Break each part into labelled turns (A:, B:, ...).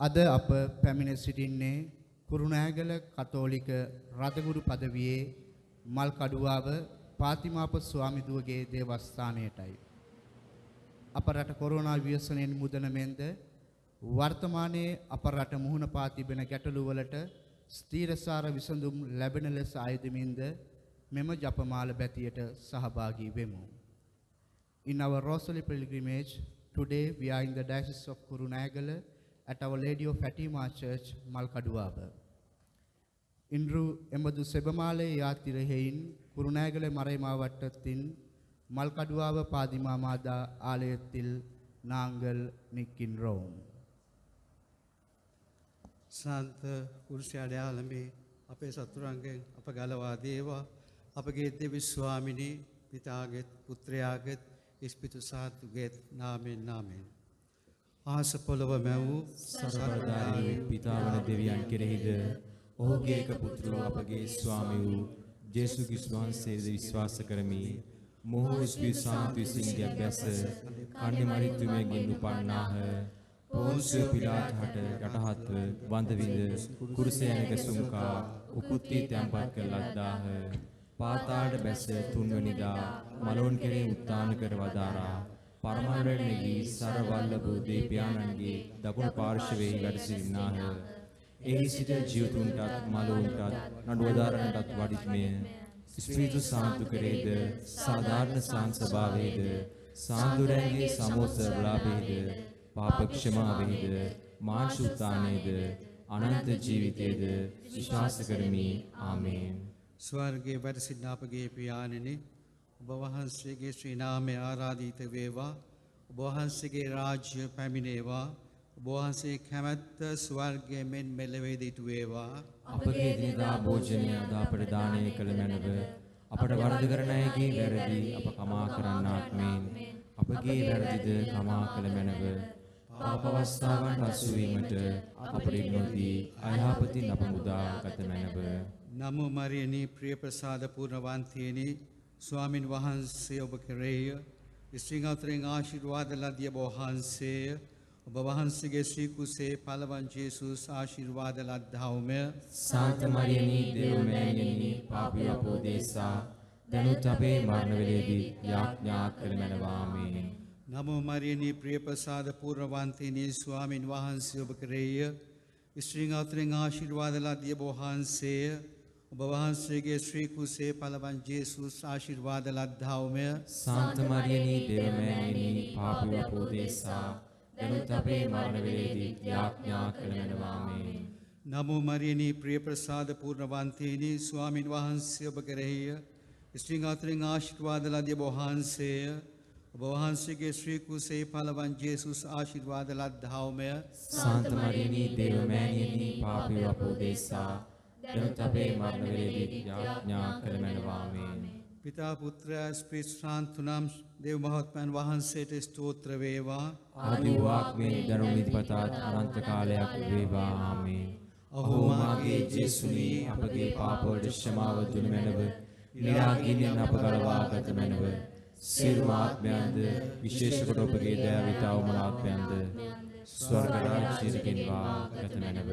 A: අද අප පැමිණ සිටින්නේ කුරුණෑගල කතෝලික රදගුරු පදවියේ මල්කඩුවාව පාතිමාප ස්වාමිදුවගේ දේවස්ථානයටයි. අප රට කොරෝනා ව්‍යසනයෙන් මුදන මෙන්ද වර්තමානයේ අප රට මුහුණ පා තිබෙන ගැටලු වලට ස්ථීරසාර විසඳුම් ලැබෙන ලෙස ආයුධමින්ද මෙම ජපමාල බැතියට සහභාගී වෙමු. In our Rosary pilgrimage, today we are in the Diocese of Kurunagala at Our Lady of Fatima Church, Malkaduwaba. Inru Emadu Sebamale Yatirahin, Kurunagala Maraimavattin, Malkaduwaba Padima Mada Alayatil Nangal Nikin Rome.
B: Santa Ursiadalambi, Ape Saturangan, Apagalawa Deva, Apagate Devi Swamini, Pitaget, Putriaget, Ispitu Satuget, Namen Namen. Asa Polova Mewu,
C: සරබලධාරී පිතාවන දෙවියන් කෙරෙහිද ඔහුගේ එක පුත්‍රව අපගේ ස්වාමී වූ ජේසුස් ක්‍රිස්තුස් වහන්සේද විශ්වාස කරමි. මොහු ස්පිරිත් සාන්ත විසින්ගේ අභ්‍යාස කන්නේ මරිත්තුමෙන් උපන්නාහ. පොන්සිය පිලාත් හට යටහත්ව වඳවිඳ කුරුසයනක සුම්කා උපුත්ති තැන්පත් කළ ලද්දාහ. පාතාලට බැස තුන්වැනිදා මලෝන් කෙරෙහි උත්ථාන කර වදාරා පරමාවරණෙහි සරවල්ලභ දේවයාණන්ගේ දකුණු පාර්ශවයේ වැඩ සිටිනාහ. එහි සිට ජීවතුන්ටත් මලෝන්ටත් නඩුවදාරණටත් වඩිත්මය. ස්පිරිතු සාන්තු කරේද සාධාරණ සංසභාවේද සාන්දුරන්ගේ සමෝස වලාභේද පාප ක්ෂමාවේද මාංශ උත්ථානයේද අනන්ත ජීවිතයේද විශ්වාස කරමි. ආමේන්.
B: ස්වර්ගයේ වැඩ සිටින අපගේ පියාණෙනි, ඔබ වහන්සේගේ ශ්‍රී නාමය ආරාධිත වේවා. ඔබ වහන්සේගේ රාජ්‍ය පැමිණේවා. ඔබ වහන්සේ කැමැත්ත ස්වර්ගයේ මෙන් මෙලෙවේද ඉටු වේවා.
C: අපගේ දිනදා භෝජනය අද අපට දානය කළ මැනව. අපට වරද කරන අයගේ වැරදි අප කමා කරන්නාක් මෙන් අපගේ වැරදිද කමා කළ මැනව. පාප අවස්ථාවන් හසු වීමට අපට නොදී අයහපතින් අප මුදා ගත මැනව.
B: නමෝ මරියනි ප්‍රිය ප්‍රසාද පූර්ණවන්තියනි, ස්වාමින් වහන්සේ ඔබ කෙරෙහිය. ස්ත්‍රීන් අතරින් ආශිර්වාද ලදිය ඔබ වහන්සේය. ඔබ වහන්සේගේ ශ්‍රී කුසේ පළවන් ජේසුස් ආශිර්වාද ලද්දාවුමය.
C: සාන්ත මරියනි දේව මෑණියනි පාපී අපෝදේසා දැනුත් අපේ මරණ වේලේදී යාඥා කළ මැනව. ආමේන්.
B: නමෝ මරියනි ප්‍රිය ප්‍රසාද පූර්ණවන්තියනි, ස්වාමින් වහන්සේ ඔබ කෙරෙහිය. ස්ත්‍රීන් අතරින් ආශිර්වාද ලදිය ඔබ වහන්සේය. ඔබ වහන්සේගේ ශ්‍රී කුසේ පළවන් ජේසුස් ආශිර්වාද ලද්දාවුමය.
C: සාන්ත මරියනි දේව මෑණියනි පාපී අපෝදේසා දැනුත් අපේ මරණ වේලේදී යාඥා කළ මැනව. ආමේන්.
B: නමෝ මරියනි ප්‍රිය ප්‍රසාද පූර්ණවන්තියනි, ස්වාමින් වහන්සේ ඔබ කෙරෙහිය. ස්ත්‍රීන් අතරින් ආශිර්වාද ලදිය ඔබ වහන්සේය. ඔබ වහන්සේගේ ශ්‍රී කුසේ පළවන් ජේසුස් ආශිර්වාද ලද්දාවුමය.
C: සාන්ත මරියනි දේව මෑණියනි පාපී අපෝදේසා දැනුත් අපේ මරණ වේලේදී යාඥා කළ මැනව. ආමේන්.
B: පිතා පුත්‍ර ස්පිරිත් ශාන්තුනම් දේව මහත්මයන් වහන්සේට ස්තෝත්‍ර වේවා.
C: ආදි වාක්මේ දරුණු නිතිපතත් අනන්ත කාලයක් වේවා. ආමේන්. ඔහු මාගේ ජේසුනි අපගේ පාප වලට ක්ෂමාව දුන මැනව. නිරාගින්නෙන් අප ගලවා ගත මැනව. සියලු ආත්මයන්ද විශේෂ කොට ඔබගේ දයාවිත අවමනාත්මයන්ද ස්වර්ග රාජ්‍යයට ගෙන්වා ගත මැනව.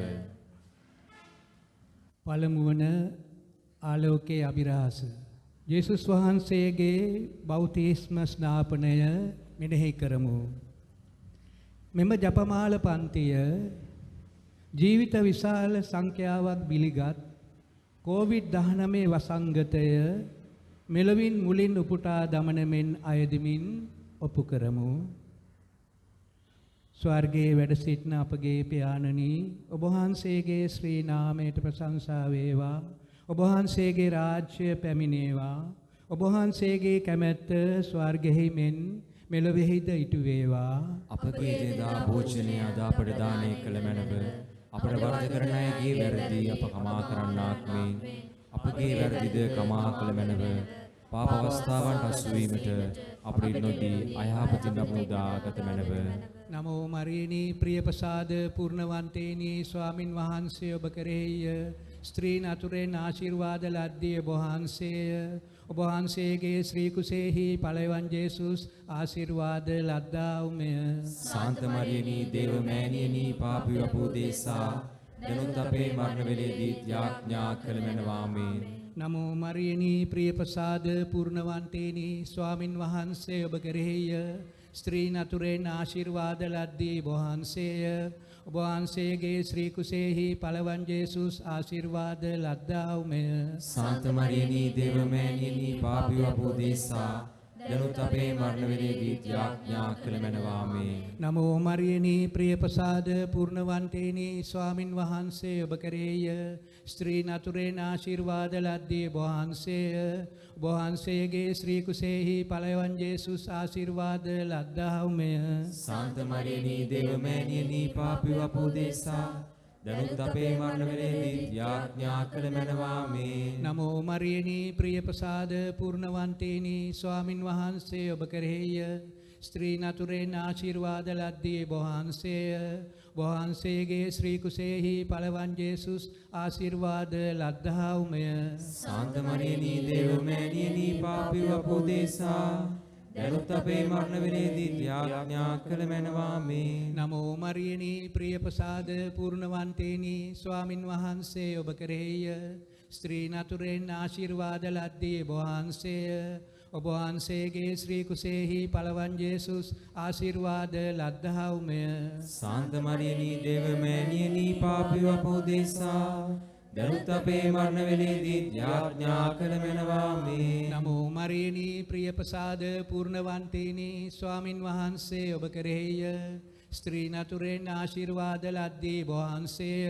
D: පළමුවන ආලෝකයේ අභිරහස. යේසුස් වහන්සේගේ බෞතිස්ම ස්නාපනය මෙනෙහි කරමු. මෙම ජපමාල පන්තිය ජීවිත විශාල සංඛ්‍යාවක් බිලිගත් COVID-19 වසංගතය මෙලොවින් මුලින් උපුටා දමන මෙන් අයදමින් ඔප්පු කරමු. ස්වර්ගයේ වැඩ සිටින අපගේ පියාණනි, ඔබ වහන්සේගේ ශ්‍රී නාමයට ප්‍රශංසා වේවා. ඔබ වහන්සේගේ රාජ්‍ය පැමිණේවා. ඔබ වහන්සේගේ කැමැත්ත ස්වර්ගෙහි මෙන් මෙලොවෙහිද ඉටු වේවා.
C: අපගේ දිනදා භෝජනය අද අපට දානය කළ මැනව. අපට වරද කරන අයගේ වැරදි අප කමා කරන්නාක් මෙන් අපගේ වැරදිද කමා කළ මැනව. පාප අවස්ථාවන් හසු වීමට අපට නොදී අයහපතින් අප මුදා ගත මැනව.
D: නමෝ මරියනි ප්‍රිය ප්‍රසාද පූර්ණවන්තේනි, ස්වාමින් වහන්සේ ඔබ කෙරෙහිය. ස්ත්‍රීන් අතුරෙන් ආශිර්වාද ලද්දී ඔබ වහන්සේය. ඔබ වහන්සේගේ ශ්‍රී කුසෙහි පළවන් ජේසුස් ආශිර්වාද ලද්දාවුමය.
C: සාන්ත මරියනී දේව මෑණියනි පාපී අපෝදේසා දනුත් අපේ මරණ වේලේදී යාඥා කළ මැනවාමේ.
D: නමෝ මරියනී ප්‍රියපසාද පූර්ණවන්තේනි ස්වාමින් වහන්සේ ඔබ කෙරෙහිය. ස්ත්‍රීන් අතුරෙන් ආශිර්වාද ලද්දී ඔබ වහන්සේය. ඔබ වහන්සේගේ ශ්‍රී කුසෙහි පළවන් ජේසුස් ආශිර්වාද ලද්දාවුමය.
C: සාන්ත මරියනී දේව මෑණියනි පාපී අපෝදේසා දනුත් අපේ මරණ වේලේදී යාඥා කළ මැනවාමේ.
D: නමෝ මරියනී ප්‍රියපසාද පූර්ණවන්තේනි ස්වාමින් වහන්සේ ඔබ කෙරෙහිය. ස්ත්‍රීන් අතුරෙන් ආශිර්වාද ලද්දී ඔබ වහන්සේය. ඔබ වහන්සේගේ ශ්‍රී කුසෙහි පළවන් ජේසුස් ආශිර්වාද ලද්දාවුමය.
C: සාන්ත මරියනී දේව මෑණියනි පාපී අපෝදේසා දනුත් අපේ මරණ වේලේදී යාඥා කළ මැනවාමේ.
D: නමෝ මරියනී ප්‍රියපසාද පූර්ණවන්තේනි ස්වාමින් වහන්සේ ඔබ කෙරෙහිය. ස්ත්‍රීන් අතුරෙන් ආශිර්වාද ලද්දී ඔබ වහන්සේය. ඔබ වහන්සේගේ ශ්‍රී කුසෙහි පළවන් ජේසුස් ආශිර්වාද ලද්දාවුමය.
C: සාන්ත මරියනී දේව මෑණියනි පාපී අපෝදේසා දනුත් අපේ මරණ වේලේදී යාඥා කළ මැනවාමේ.
D: නමෝ මරියනී ප්‍රියපසාද පූර්ණවන්තේනි ස්වාමින් වහන්සේ ඔබ කෙරෙහිය. ස්ත්‍රීන් අතුරෙන් ආශිර්වාද ලද්දී ඔබ වහන්සේය. ඔබ වහන්සේගේ ශ්‍රී කුසෙහි පළවන් ජේසුස් ආශිර්වාද ලද්දාවුමය.
C: සාන්ත මරියනී දේව මෑණියනි පාපී අපෝදේසා දනුත් අපේ මරණ වේලේදී යාඥා කළ මැනවාමේ.
D: නමෝ මරියනී ප්‍රියපසාද පූර්ණවන්තේනි ස්වාමින් වහන්සේ ඔබ කෙරෙහිය. ස්ත්‍රීන් අතුරෙන් ආශිර්වාද ලද්දී ඔබ වහන්සේය.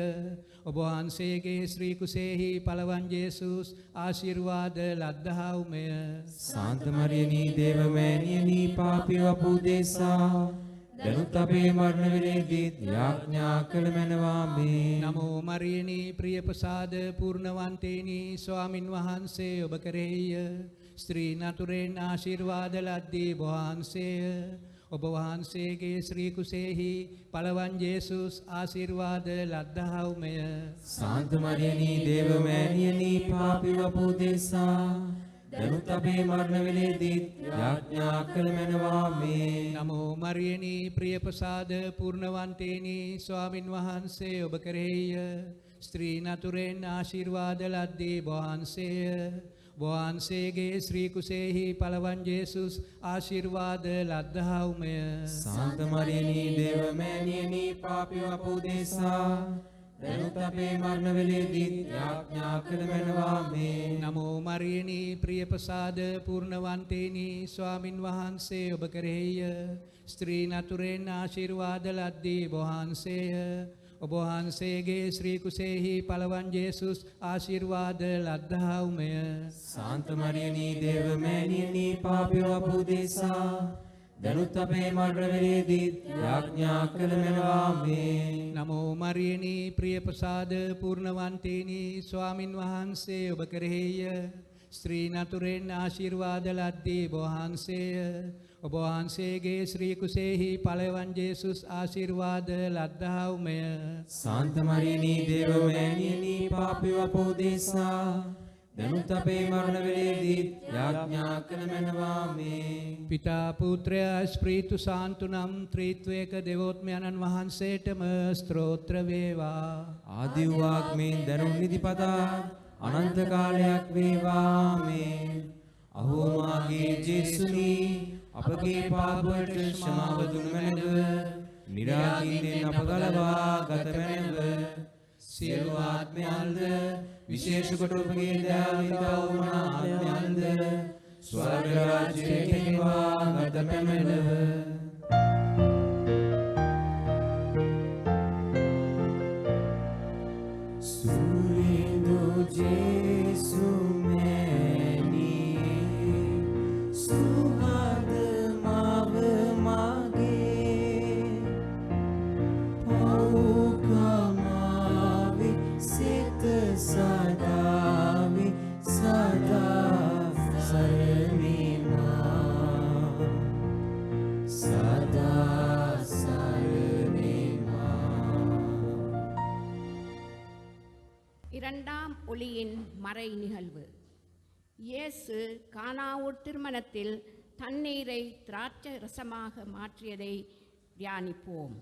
D: ඔබ වහන්සේගේ ශ්‍රී කුසෙහි පළවන් ජේසුස් ආශිර්වාද ලද්දාවුමය.
C: සාන්ත මරියනී දේව මෑණියනි පාපී අපෝදේසා දනුත් අපේ මරණ වේලේදී යාඥා කළ මැනවාමේ.
D: නමෝ මරියනී ප්‍රියපසාද පූර්ණවන්තේනි ස්වාමින් වහන්සේ ඔබ කෙරෙහිය. ස්ත්‍රීන් අතුරෙන් ආශිර්වාද ලද්දී ඔබ වහන්සේය. ඔබ වහන්සේගේ ශ්‍රී කුසෙහි පළවන් ජේසුස් ආශිර්වාද ලද්දාවුමය.
C: සාන්ත මරියනී දේව මෑණියනි පාපී අපෝදේසා දනුත් අපේ මරණ වේලේදී යාඥා කළ මැනවාමේ.
D: නමෝ මරියනී ප්‍රියපසාද පූර්ණවන්තේනි ස්වාමින් වහන්සේ ඔබ කෙරෙහිය. ස්ත්‍රීන් අතුරෙන් ආශිර්වාද ලද්දී ඔබ වහන්සේය. ඔබ වහන්සේගේ ශ්‍රී කුසෙහි පළවන් ජේසුස් ආශිර්වාද ලද්දාවුමය.
C: සාන්ත මරියනී දේව මෑණියනි පාපී අපෝදේසා දනුත් අපේ මරණ වේලේදී යාඥා කළ මැනවාමේ.
D: නමෝ මරියනී ප්‍රියපසාද පූර්ණවන්තේනි ස්වාමින් වහන්සේ ඔබ කෙරෙහිය. ස්ත්‍රීන් අතුරෙන් ආශිර්වාද ලද්දී ඔබ වහන්සේය. ඔබ වහන්සේගේ ශ්‍රී කුසෙහි පළවන් ජේසුස් ආශිර්වාද ලද්දාවුමය.
C: සාන්ත මරියනී දේව මෑණියනි පාපී අපෝදේසා දනුත් අපේ මරණ වේලේදී යාඥා කළ මැනවාමේ.
D: නමෝ මරියනී ප්‍රියපසාද පූර්ණවන්තේනි ස්වාමින් වහන්සේ ඔබ කෙරෙහිය. ස්ත්‍රීන් අතුරෙන් ආශිර්වාද ලද්දී ඔබ වහන්සේය. ඔබ වහන්සේගේ ශ්‍රී කුසෙහි පළවන් ජේසුස් ආශිර්වාද ලද්දාවුමය.
C: සාන්ත මරියනී දේව මෑණියනි පාපී අපෝදේසා දනුත් අපේ මරණ වේලේදී යාඥා කළ මැනවාමේ.
D: පිතා පුත්‍රය ස්ප්‍රීතු සාන්තුනම් ත්‍රිත්වයක දෙවෝත්මයන්න් වහන්සේටම ස්තෝත්‍ර වේවා.
C: ආදි වූ ආත්මයෙන් දරුණු නිදිපතා අනන්ත කාලයක් වේවාමේ. අහෝ මාගේ ජේසුනි අපගේ පාපවලට ක්ෂමාව දුන් මැනව නිරාගින්නෙන් අප ගලවා ගත මැනව. සියලු ආත්මයන්ද විශේෂ කොට ඔබගේ දයාවිතා වුණා ආත්මයන්ද ස්වර්ග රාජ්‍යයට ගෙවා ගත මැනව. සූරිඳු ජේසු මෑණියේ සුහද මව මගේ පෞකමාවේ සිත සදාවේ සදා සරණිමා සදා සරණිමා.
E: இரண்டாம் ஒளியின் மறை நிகழ்வு இயேசு கானாவூர் திருமணத்தில் தண்ணீரை திராட்சை ரசமாக மாற்றியதை தியானிப்போம்.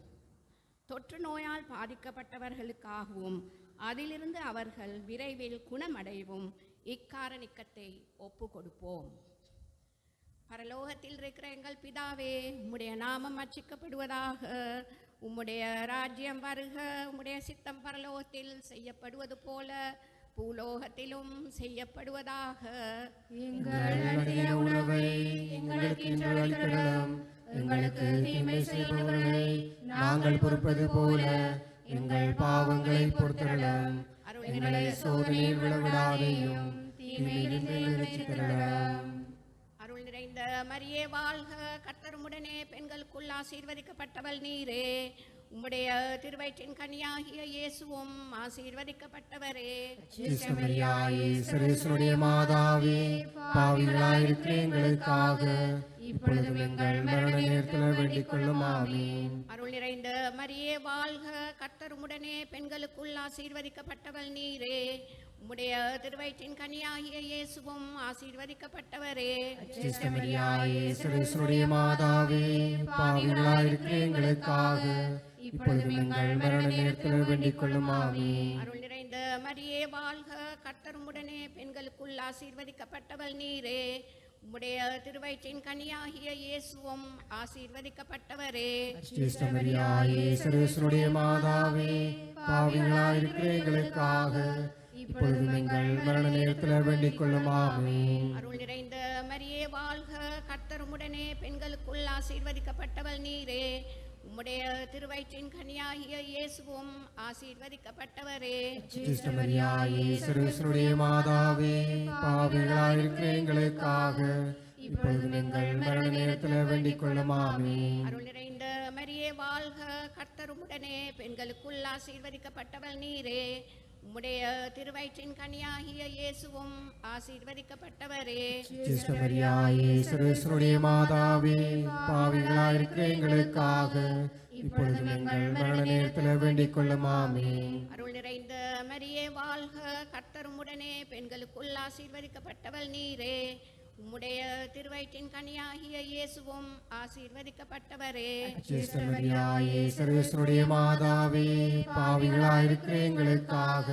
E: தொற்று நோயால் பாதிக்கப்பட்டவர்களுக்காகவும் அதிலிருந்து அவர்கள் விரைவில் குணமடையவும் இக்காரணிக்கத்தை ஒப்பு கொடுப்போம். பரலோகத்தில் இருக்கிற எங்கள் பிதாவே, உம்முடைய நாமம் அர்ச்சிக்கப்படுவதாக, உம்முடைய ராஜ்யம் வருக, உம்முடைய சித்தம் பரலோகத்தில் செய்யப்படுவது போல பூலோகத்திலும் செய்யப்படுவதாக.
F: எங்கள் உணவை எங்களுக்கு இன்று அளித்திரளும், எங்களுக்கு தீமை செய்பவர்களை நாங்கள் பொறுப்பது போல எங்கள் பாவங்களை பொறுத்தரலும், எங்களை சோதனையில் விழவிடாதையும் தீமையிலிருந்து ரட்சித்தருளும்.
E: அருள் நிறைந்த மரியே வாழ்க, கர்த்தர் உம்முடனே பெண்களுக்குள் ஆசீர்வதிக்கப்பட்டவள் நீரே. உம்முடைய திருவயிற்றின் கனியாகிய இயேசுவும் ஆசீர்வதிக்கப்பட்டவரே.
F: சர்வேசுடைய மாதாவே, பாவிகளாயிருக்கிற எங்களுக்காக இப்பொழுதும் எங்கள் மரண நேரத்தில் வேண்டிக் கொள்ளும். ஆமென்.
E: அருள் நிறைந்த மரியே வாழ்க, கர்த்தர் உம்முடனே பெண்களுக்குள் ஆசீர்வதிக்கப்பட்டவள் நீரே. உம்முடைய திருவயிற்றின் கனியாகிய இயேசுவும் ஆசீர்வதிக்கப்பட்டவரே.
F: சர்வேசுடைய மாதாவே, பாவிகளாயிருக்கிற எங்களுக்காக இப்பொழுதும் எங்கள் மரண நேரத்தில் வேண்டிக் கொள்ளும். ஆமென்.
E: அருள் நிறைந்த மரியே வாழ்க, கர்த்தர் உம்முடனே பெண்களுக்குள் ஆசீர்வதிக்கப்பட்டவள் நீரே. உம்முடைய திருவயிற்றின் கனியாகிய இயேசுவும் ஆசீர்வதிக்கப்பட்டவரே.
F: சர்வேசுடைய மாதாவே, பாவிகளாயிருக்கிற எங்களுக்காக இப்பொழுதும் எங்கள் மரண நேரத்தில் வேண்டிக் கொள்ளும். ஆமென்.
E: அருள் நிறைந்த மரியே வாழ்க, கர்த்தர் உம்முடனே பெண்களுக்குள் ஆசீர்வதிக்கப்பட்டவள் நீரே. உம்முடைய திருவயிற்றின் கனியாகிய இயேசுவும் ஆசீர்வதிக்கப்பட்டவரே.
F: சர்வேசுடைய மாதாவே, பாவிகளாயிருக்கிற எங்களுக்காக இப்பொழுதும் எங்கள் மரண நேரத்தில் வேண்டிக் கொள்ளும். ஆமென்.
E: அருள் நிறைந்த மரியே வாழ்க, கர்த்தர் உம்முடனே பெண்களுக்குள் ஆசீர்வதிக்கப்பட்டவள் நீரே. உம்முடைய திருவயிற்றின் கனியாகிய இயேசுவும் ஆசீர்வதிக்கப்பட்டவரே.
F: சர்வேசுடைய மாதாவே, பாவிகளாயிருக்கிற எங்களுக்காக இப்பொழுதும் எங்கள் மரண நேரத்தில் வேண்டிக் கொள்ளும். ஆமென்.
E: அருள் நிறைந்த மரியே வாழ்க, கர்த்தர் உம்முடனே பெண்களுக்குள் ஆசீர்வதிக்கப்பட்டவள் நீரே. உம்முடைய திருவயிற்றின் கனியாகிய இயேசுவும் ஆசீர்வதிக்கப்பட்டவரே.
F: சர்வேசுடைய மாதாவே, பாவிகளாயிருக்கிற எங்களுக்காக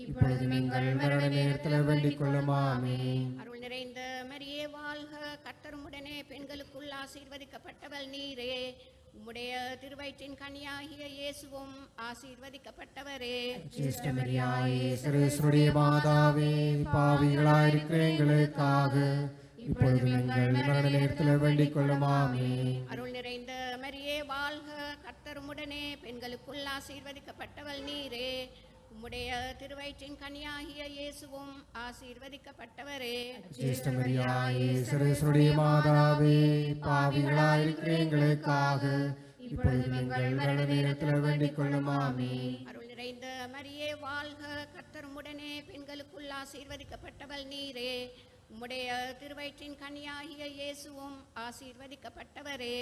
F: இப்பொழுதும் எங்கள் மரண நேரத்தில் வேண்டிக் கொள்ளும். ஆமென்.
E: அருள் நிறைந்த மரியே வாழ்க, கர்த்தர் உம்முடனே பெண்களுக்குள் ஆசீர்வதிக்கப்பட்டவள் நீரே. உம்முடைய திருவயிற்றின் கனியாகிய இயேசுவும் ஆசீர்வதிக்கப்பட்டவரே.
F: சர்வேசுடைய மாதாவே, பாவிகளாயிருக்கிற எங்களுக்காக இப்பொழுதும் எங்கள் மரண நேரத்தில் வேண்டிக் கொள்ளும். ஆமென்.
E: அருள் நிறைந்த மரியே வாழ்க, கர்த்தர் உம்முடனே பெண்களுக்குள் ஆசீர்வதிக்கப்பட்டவள் நீரே. உம்முடைய திருவயிற்றின் கனியாகிய இயேசுவும் ஆசீர்வதிக்கப்பட்டவரே.
F: சர்வேசுடைய மாதாவே, பாவிகளாயிருக்கிற எங்களுக்காக இப்பொழுதும் எங்கள் மரண நேரத்தில் வேண்டிக் கொள்ளும். ஆமென்.
E: அருள் நிறைந்த மரியே வாழ்க, கர்த்தர் உம்முடனே பெண்களுக்குள் ஆசீர்வதிக்கப்பட்டவள் நீரே. உம்முடைய திருவயிற்றின் கனியாகிய இயேசுவும் ஆசீர்வதிக்கப்பட்டவரே.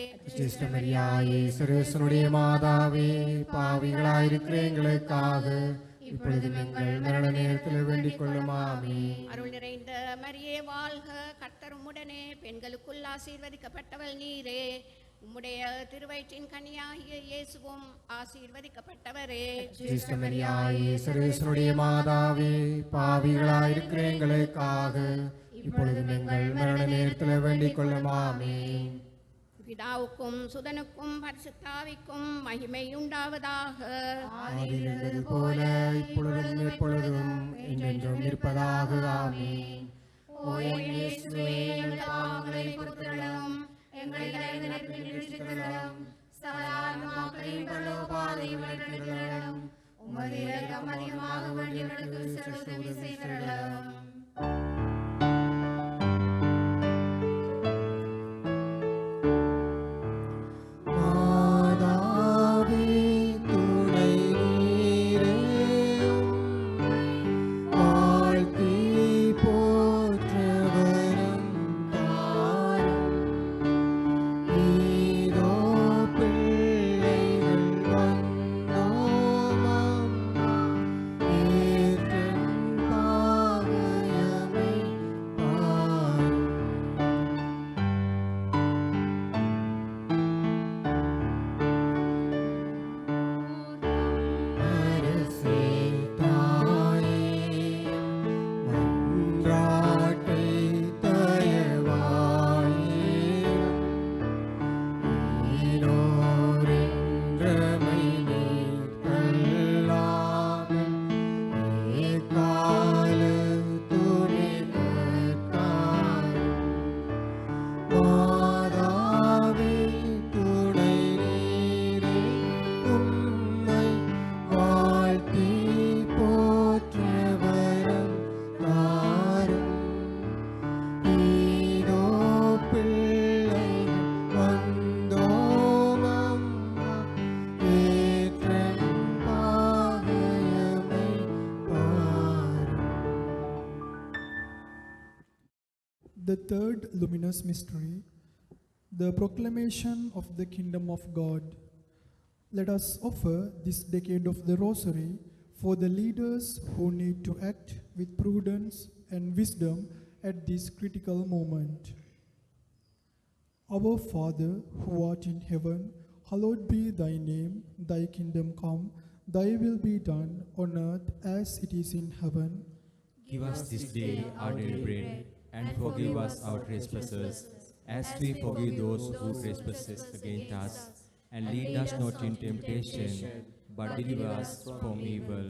F: சர்வேசுடைய மாதாவே, பாவிகளாயிருக்கிற எங்களுக்காக இப்பொழுதும் எங்கள் மரண நேரத்தில் வேண்டிக் கொள்ளும். ஆமென்.
E: அருள் நிறைந்த மரியே வாழ்க, கர்த்தர் உம்முடனே பெண்களுக்குள் ஆசீர்வதிக்கப்பட்டவள் நீரே. உம்முடைய திருவயிற்றின் கனியாகிய இயேசுவும் ஆசீர்வதிக்கப்பட்டவரே.
F: சர்வேசுடைய மாதாவே, பாவிகளாயிருக்கிற எங்களுக்காக இப்பொழுதும் எங்கள் மரண நேரத்தில் வேண்டிக் கொள்ளும். ஆமென்.
E: பிதாவுக்கும் சுதனுக்கும் பரிசுத்தாவிக்கும் மகிமை உண்டாவதாக.
F: ஆதியிலிருந்தது போல இப்பொழுதும் எப்பொழுதும் என்றென்றும் இருப்பதாக. ஆமென்.
E: ஓ என் இயேசுவே, எங்கள் பாவங்களை பொறுத்தருளும், எங்களை இறைவனிடத்தில் இரட்சித்தருளும், சகல ஆத்துமாக்களையும் பரலோக பாதையில் நடத்தித்தருளும், உமது இரக்கம் அதிகமாக வேண்டியவர்களுக்கு சிறந்த உதவி செய்தருளும்.
F: பாவ
G: The third luminous mystery, the proclamation of the kingdom of God. Let us offer this decade of the Rosary for the leaders who need to act with prudence and wisdom at this critical moment. Our Father, who art in heaven, hallowed be thy name, thy kingdom come, thy will be done on earth as it is in heaven.
C: Give us this day our daily bread, and forgive us our trespasses, as we forgive those who trespass against us. And lead us not into temptation, but deliver us from evil.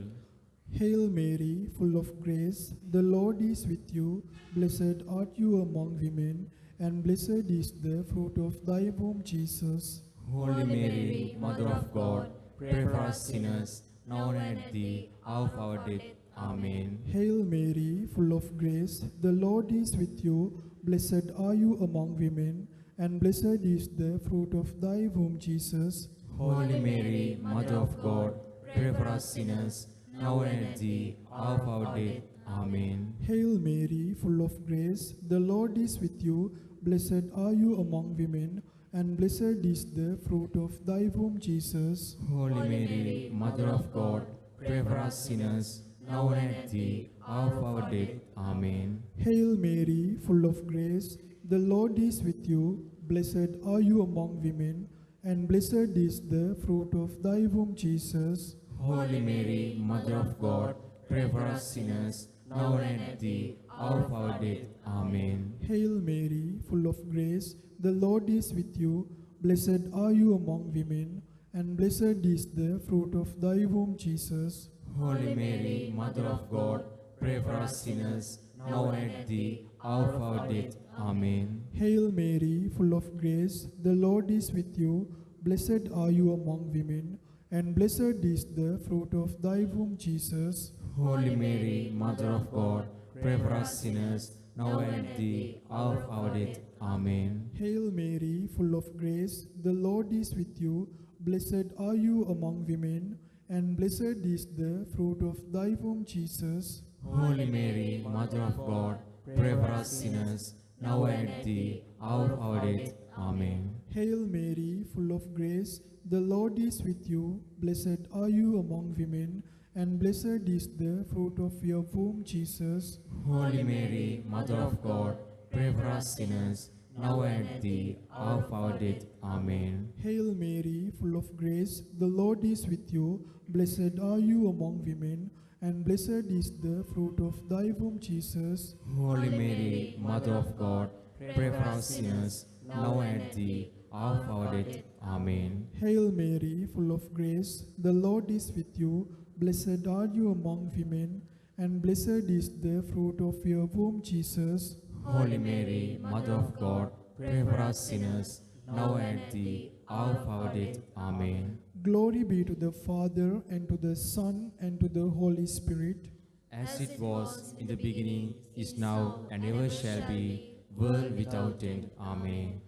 G: Hail Mary, full of grace, the Lord is with you. Blessed art you among women, and blessed is the fruit of thy womb, Jesus.
C: Holy Mary, Mother of God, pray for us sinners, now and at the hour of our death. Amen.
G: Hail Mary, full of grace, the Lord is with you. Blessed are you among women, and blessed is the fruit of thy womb, Jesus.
C: Holy Mary, Mother of God, pray for us sinners, now and at the hour of our death. Amen.
G: Hail Mary, full of grace, the Lord is with you. Blessed are you among women, and blessed is the fruit of thy womb, Jesus.
C: Holy Mary, Mother of God, pray for us sinners, now and at the hour of our death. Amen.
G: Hail Mary, full of grace, the Lord is with you. Blessed are you among women, and blessed is the fruit of thy womb, Jesus.
C: Holy Mary, Mother of God, pray for us sinners, now and at the hour of our death. Amen.
G: Hail Mary, full of grace, the Lord is with you. Blessed are you among women, and blessed is the fruit of thy womb, Jesus.
C: Holy Mary, Mother of God, pray for us sinners, now and at the hour of our death. Amen.
G: Hail Mary, full of grace, the Lord is with you. Blessed are you among women, and blessed is the fruit of thy womb, Jesus.
C: Holy Mary, Mother of God, pray for us sinners, now and at the hour of our death. Amen.
G: Hail Mary, full of grace, the Lord is with you. Blessed are you among women, and blessed is the fruit of thy womb, Jesus.
C: Holy Mary, Mother of God, pray for us sinners, now and at the hour of our death. Amen.
G: Hail Mary, full of grace, the Lord is with you. Blessed are you among women, and blessed is the fruit of your womb, Jesus.
C: Holy Mary, Mother of God, pray for us sinners, now and at the hour of our death. Amen.
G: Hail Mary, full of grace, the Lord is with you. Blessed are you among women, and blessed is the fruit of thy womb, Jesus.
C: Holy Mary, Mother of God, pray for us sinners, now and at the hour of our death. Amen.
G: Hail Mary, full of grace, the Lord is with you. Blessed are you among women, and blessed is the fruit of your womb, Jesus.
C: Holy Mary, Mother of God, pray for us sinners, now and at the hour of our death. Amen.
G: Glory be to the Father, and to the Son, and to the Holy Spirit.
C: As it was in the beginning, is now, and ever shall be, world without end. Amen.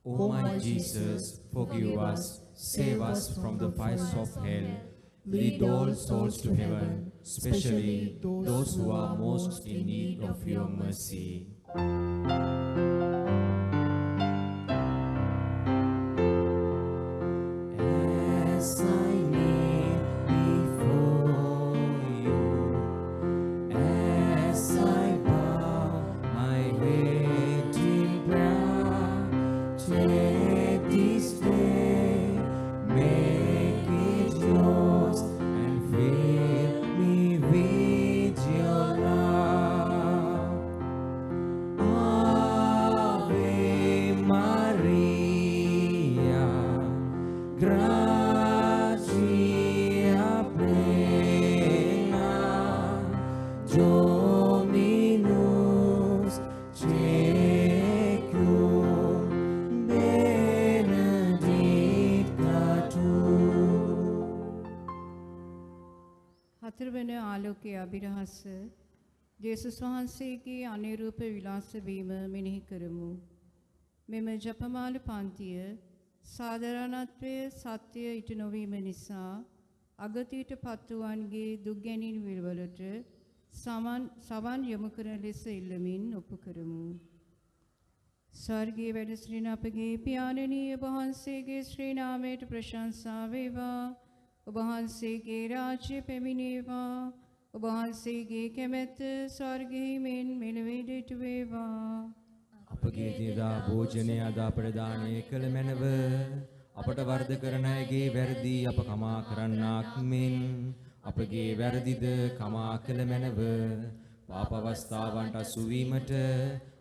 C: O my Jesus, forgive us, save us from the fires of hell, lead all souls to heaven, especially those who are most in need of your mercy. As I kneel before you, as I bow my head in prayer, take this day, make it yours, and fill me with your love. Ave Maria, gratia plena, Dominus tecum, benedicta tu.
H: හතරවන ආලෝකයේ අභිරහස ජේසුස් වහන්සේගේ අනුරූප විලාස වීම මෙනෙහි කරමු. මෙම ජපමාල පන්තිය සාධාරණත්වය සත්‍ය ඉටු නොවීම නිසා අගතියට පත්වුවන්ගේ දුක් ගැනීමවලට සවන් යොමු කරන ලෙස ඉල්ලමින් ඔප්පු කරමු. ස්වර්ගයේ වැඩ සිටින අපගේ පියාණනී ඔබ වහන්සේගේ ශ්‍රී නාමයට ප්‍රශංසා වේවා. ඔබ වහන්සේගේ රාජ්‍ය පැමිණේවා. ඔබ වහන්සේගේ කැමැත්ත ස්වර්ගයේ මෙන් මෙලොවට ඉටු වේවා.
C: අපගේ දියදා භෝජනය අද අපට දානය කළ මැනව අපට වර්ධ කරන අයගේ වැරදි අප කමා කරන්නාක් මෙන් අපගේ වැරදිද කමා කළ මැනව පාප අවස්ථාවන්ට අසු වීමට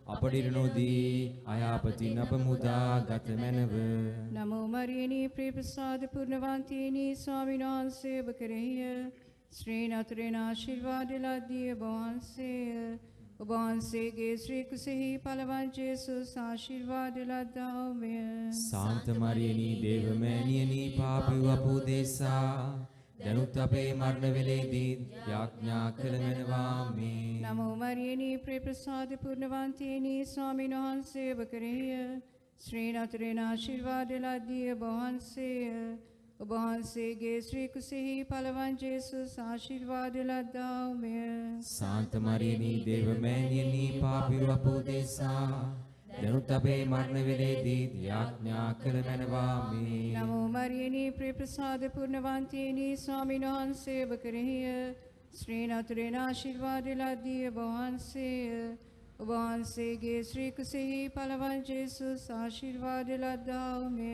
C: අපට ඉඩ නොදී අයාපතින් අප මුදා ගත මැනව.
H: නමෝ මරියනී ප්‍රේමසාද පුර්ණවන්තිනී ස්වාමීන් වහන්සේ ඔබ කෙරෙහිය ශ්‍රී නතරේන ආශිර්වාද ලද්දී ඔබ වහන්සේය. ඔබ වහන්සේගේ ශ්‍රී කුසෙහි පළවන් ජේසුස් ආශිර්වාද ලද්දාමය.
C: සාන්ත මරියනී දේවමෑණියනී පාපිව අපෝ දේසා දැනුත් අපේ මරණ වේලේදී යාඥා කළ මැනවාමේ.
H: නමෝ මරියනී ප්‍රේමසාද පුර්ණවන්තිනී ස්වාමීන් වහන්සේ ඔබ කෙරෙහිය ශ්‍රී නතරේන ආශිර්වාද ලද්දී ඔබ වහන්සේය. ඔබ වහන්සේගේ ශ්‍රී කුසෙහි පළවන් ජේසුස් ආශිර්වාද ලද්දාමය.
C: සාන්ත මරියනී දේවමෑණියනී පාපිව අපෝ දේසා දැනුත් අපේ මරණ වේලේදී යාඥා කළ මැනවාමේ.
H: නමෝ මරියනී ප්‍රේමසාද පුර්ණවන්තිනී ස්වාමීන් වහන්සේ ඔබ කෙරෙහිය ශ්‍රී නතරේන ආශිර්වාද ලද්දී ඔබ වහන්සේය. ඔබ වහන්සේගේ ශ්‍රී කුසෙහි පළවන් ජේසුස් ආශිර්වාද ලද්දාමය.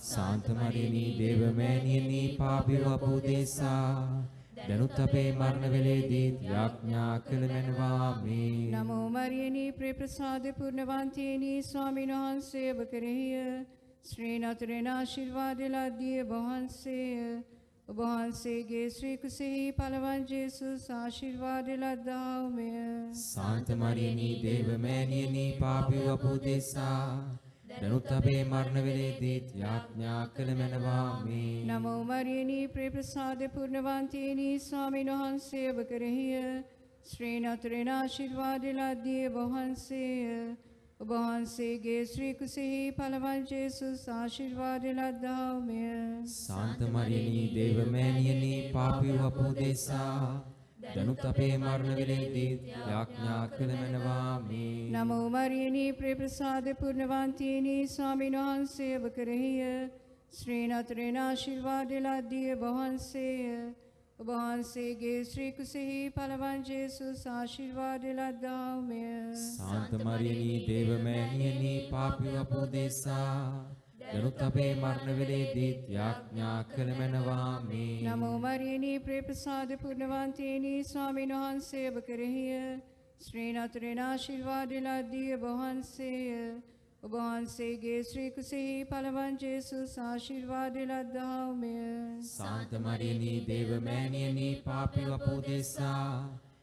C: සාන්ත මරියනී දේවමෑණියනී පාපිව අපෝ දේසා දැනුත් අපේ මරණ වේලේදී යාඥා කළ මැනවාමේ.
H: නමෝ මරියනී ප්‍රේමසාද පුර්ණවන්තිනී ස්වාමීන් වහන්සේ ඔබ කෙරෙහිය ශ්‍රී නතරේන ආශිර්වාද ලද්දී ඔබ වහන්සේය. ඔබ වහන්සේගේ ශ්‍රී කුසෙහි පළවන් ජේසුස් ආශිර්වාද ලද්දාමය.
C: සාන්ත මරියනී දේවමෑණියනී පාපිව අපෝ දේසා දැනුත් අපේ මරණ වේලේදී යාඥා කළ මැනවාමේ.
H: නමෝ මරියනී ප්‍රේමසාද පුර්ණවන්තිනී ස්වාමීන් වහන්සේ ඔබ කෙරෙහිය ශ්‍රී නතරේන ආශිර්වාද ලද්දී ඔබ වහන්සේය. ඔබ වහන්සේගේ ශ්‍රී කුසෙහි පළවන් ජේසුස් ආශිර්වාද ලද්දාමය.
C: සාන්ත මරියනී දේවමෑණියනී පාපිව අපෝ දේසා දැනුත් අපේ මරණ වේලේදී යාඥා කළ මැනවාමේ.
H: නමෝ මරියනී ප්‍රේමසාද පුර්ණවන්තිනී ස්වාමීන් වහන්සේ ඔබ කෙරෙහිය ශ්‍රී නතරේන ආශිර්වාද ලද්දී ඔබ වහන්සේය. ඔබ වහන්සේගේ ශ්‍රී කුසෙහි පළවන් ජේසුස් ආශිර්වාද ලද්දාමය.
C: සාන්ත මරියනී දේවමෑණියනී පාපිව අපෝ දේසා දැනුත් අපේ මරණ වේලේදී යාඥා කළ මැනවාමේ.
H: නමෝ මරියනී ප්‍රේමසාද පුර්ණවන්තිනී ස්වාමීන් වහන්සේ ඔබ කෙරෙහිය ශ්‍රී නතරේන ආශිර්වාද ලද්දී ඔබ වහන්සේය. ඔබ වහන්සේගේ ශ්‍රී කුසෙහි පළවන් ජේසුස් ආශිර්වාද ලද්දාමය.
C: සාන්ත මරියනී දේවමෑණියනී පාපිව අපෝ දේසා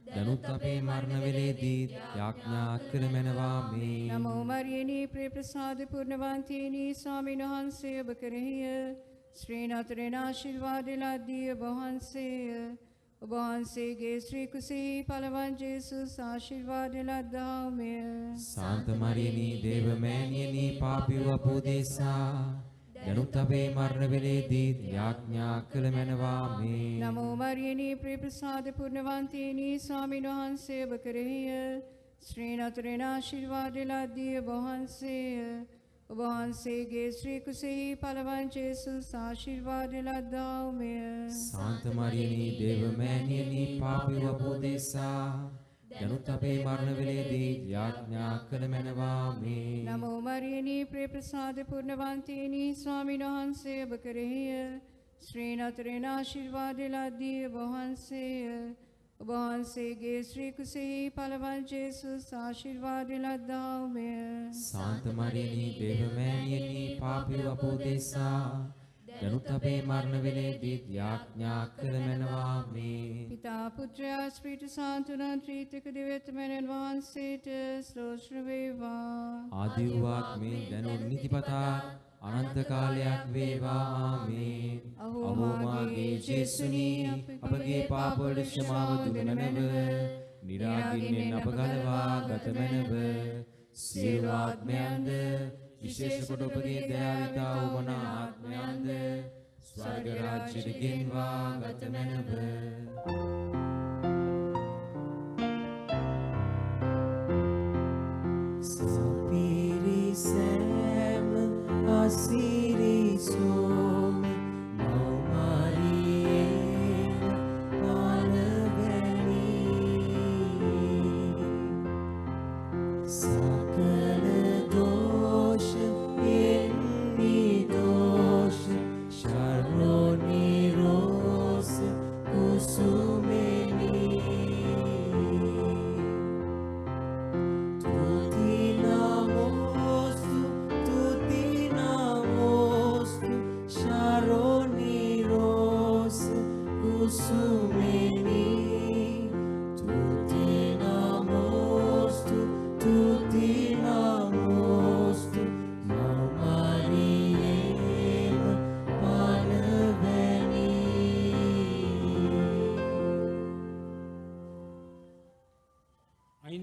C: දැනුත් අපේ මරණ වේලේදී යාඥා කළ මැනවාමේ.
H: නමෝ මරියනී ප්‍රේමසාද පුර්ණවන්තිනී ස්වාමීන් වහන්සේ ඔබ කෙරෙහිය ශ්‍රී නතරේන ආශිර්වාද ලද්දී ඔබ වහන්සේය. ඔබ වහන්සේගේ ශ්‍රී කුසෙහි පළවන් ජේසුස් ආශිර්වාද ලද්දාමය.
C: සාන්ත මරියනී දේවමෑණියනී පාපිව අපෝ දේසා දැනුත් අපේ මරණ වේලේදී යාඥා කළ මැනවාමේ.
H: නමෝ මරියනී ප්‍රේමසාද පුර්ණවන්තිනී ස්වාමීන් වහන්සේ ඔබ කෙරෙහිය ශ්‍රී නතරේන ආශිර්වාද ලද්දී ඔබ වහන්සේය. ඔබ වහන්සේගේ ශ්‍රී කුසෙහි පළවන් ජේසුස් ආශිර්වාද ලද්දාමය.
C: සාන්ත මරියනී දේවමෑණියනී පාපිව අපෝ දේසා දැනුත් අපේ මරණ වේලේදී යාඥා කළ මැනවාමේ.
H: නමෝ මරියනී ප්‍රේමසාද පුර්ණවන්තිනී ස්වාමීන් වහන්සේ ඔබ කෙරෙහිය ශ්‍රී නතරේන ආශිර්වාද ලද්දී ඔබ වහන්සේය. ඔබ වහන්සේගේ ශ්‍රී කුසෙහි පළවන් ජේසුස් ආශිර්වාද ලද්දාමය.
C: සාන්ත මරියනී දේවමෑණියනී පාපිව අපෝ දේසා දැනුත් අපේ මරණ වේලේදී යාඥා කළ මැනවාමේ.
H: පිතා පුත්‍රයා ස්පීට සාන්තුනා ත්‍රිත්වක දෙවියන් වහන්සේට ස්තෝත්‍ර වේවා.
C: ආදි වූාත්මේ දැනුත් නිතිපතා අනන්ත කාලයක් වේවා. ආමේන්.
H: අහෝ
C: මාගේ ජේසුනි අපගේ පාප වලට ක්ෂමාව දුන මැනව නිරාගින්නෙන් අප ගලවා ගත මැනව සියලු ආත්මයන්ද විශේෂ කොට ඔබගේ දයාවිතා වූ ආත්මයන්ද ස්වර්ග රාජ්‍යයට ගෙන්වා ගත මැනව. සපිරිස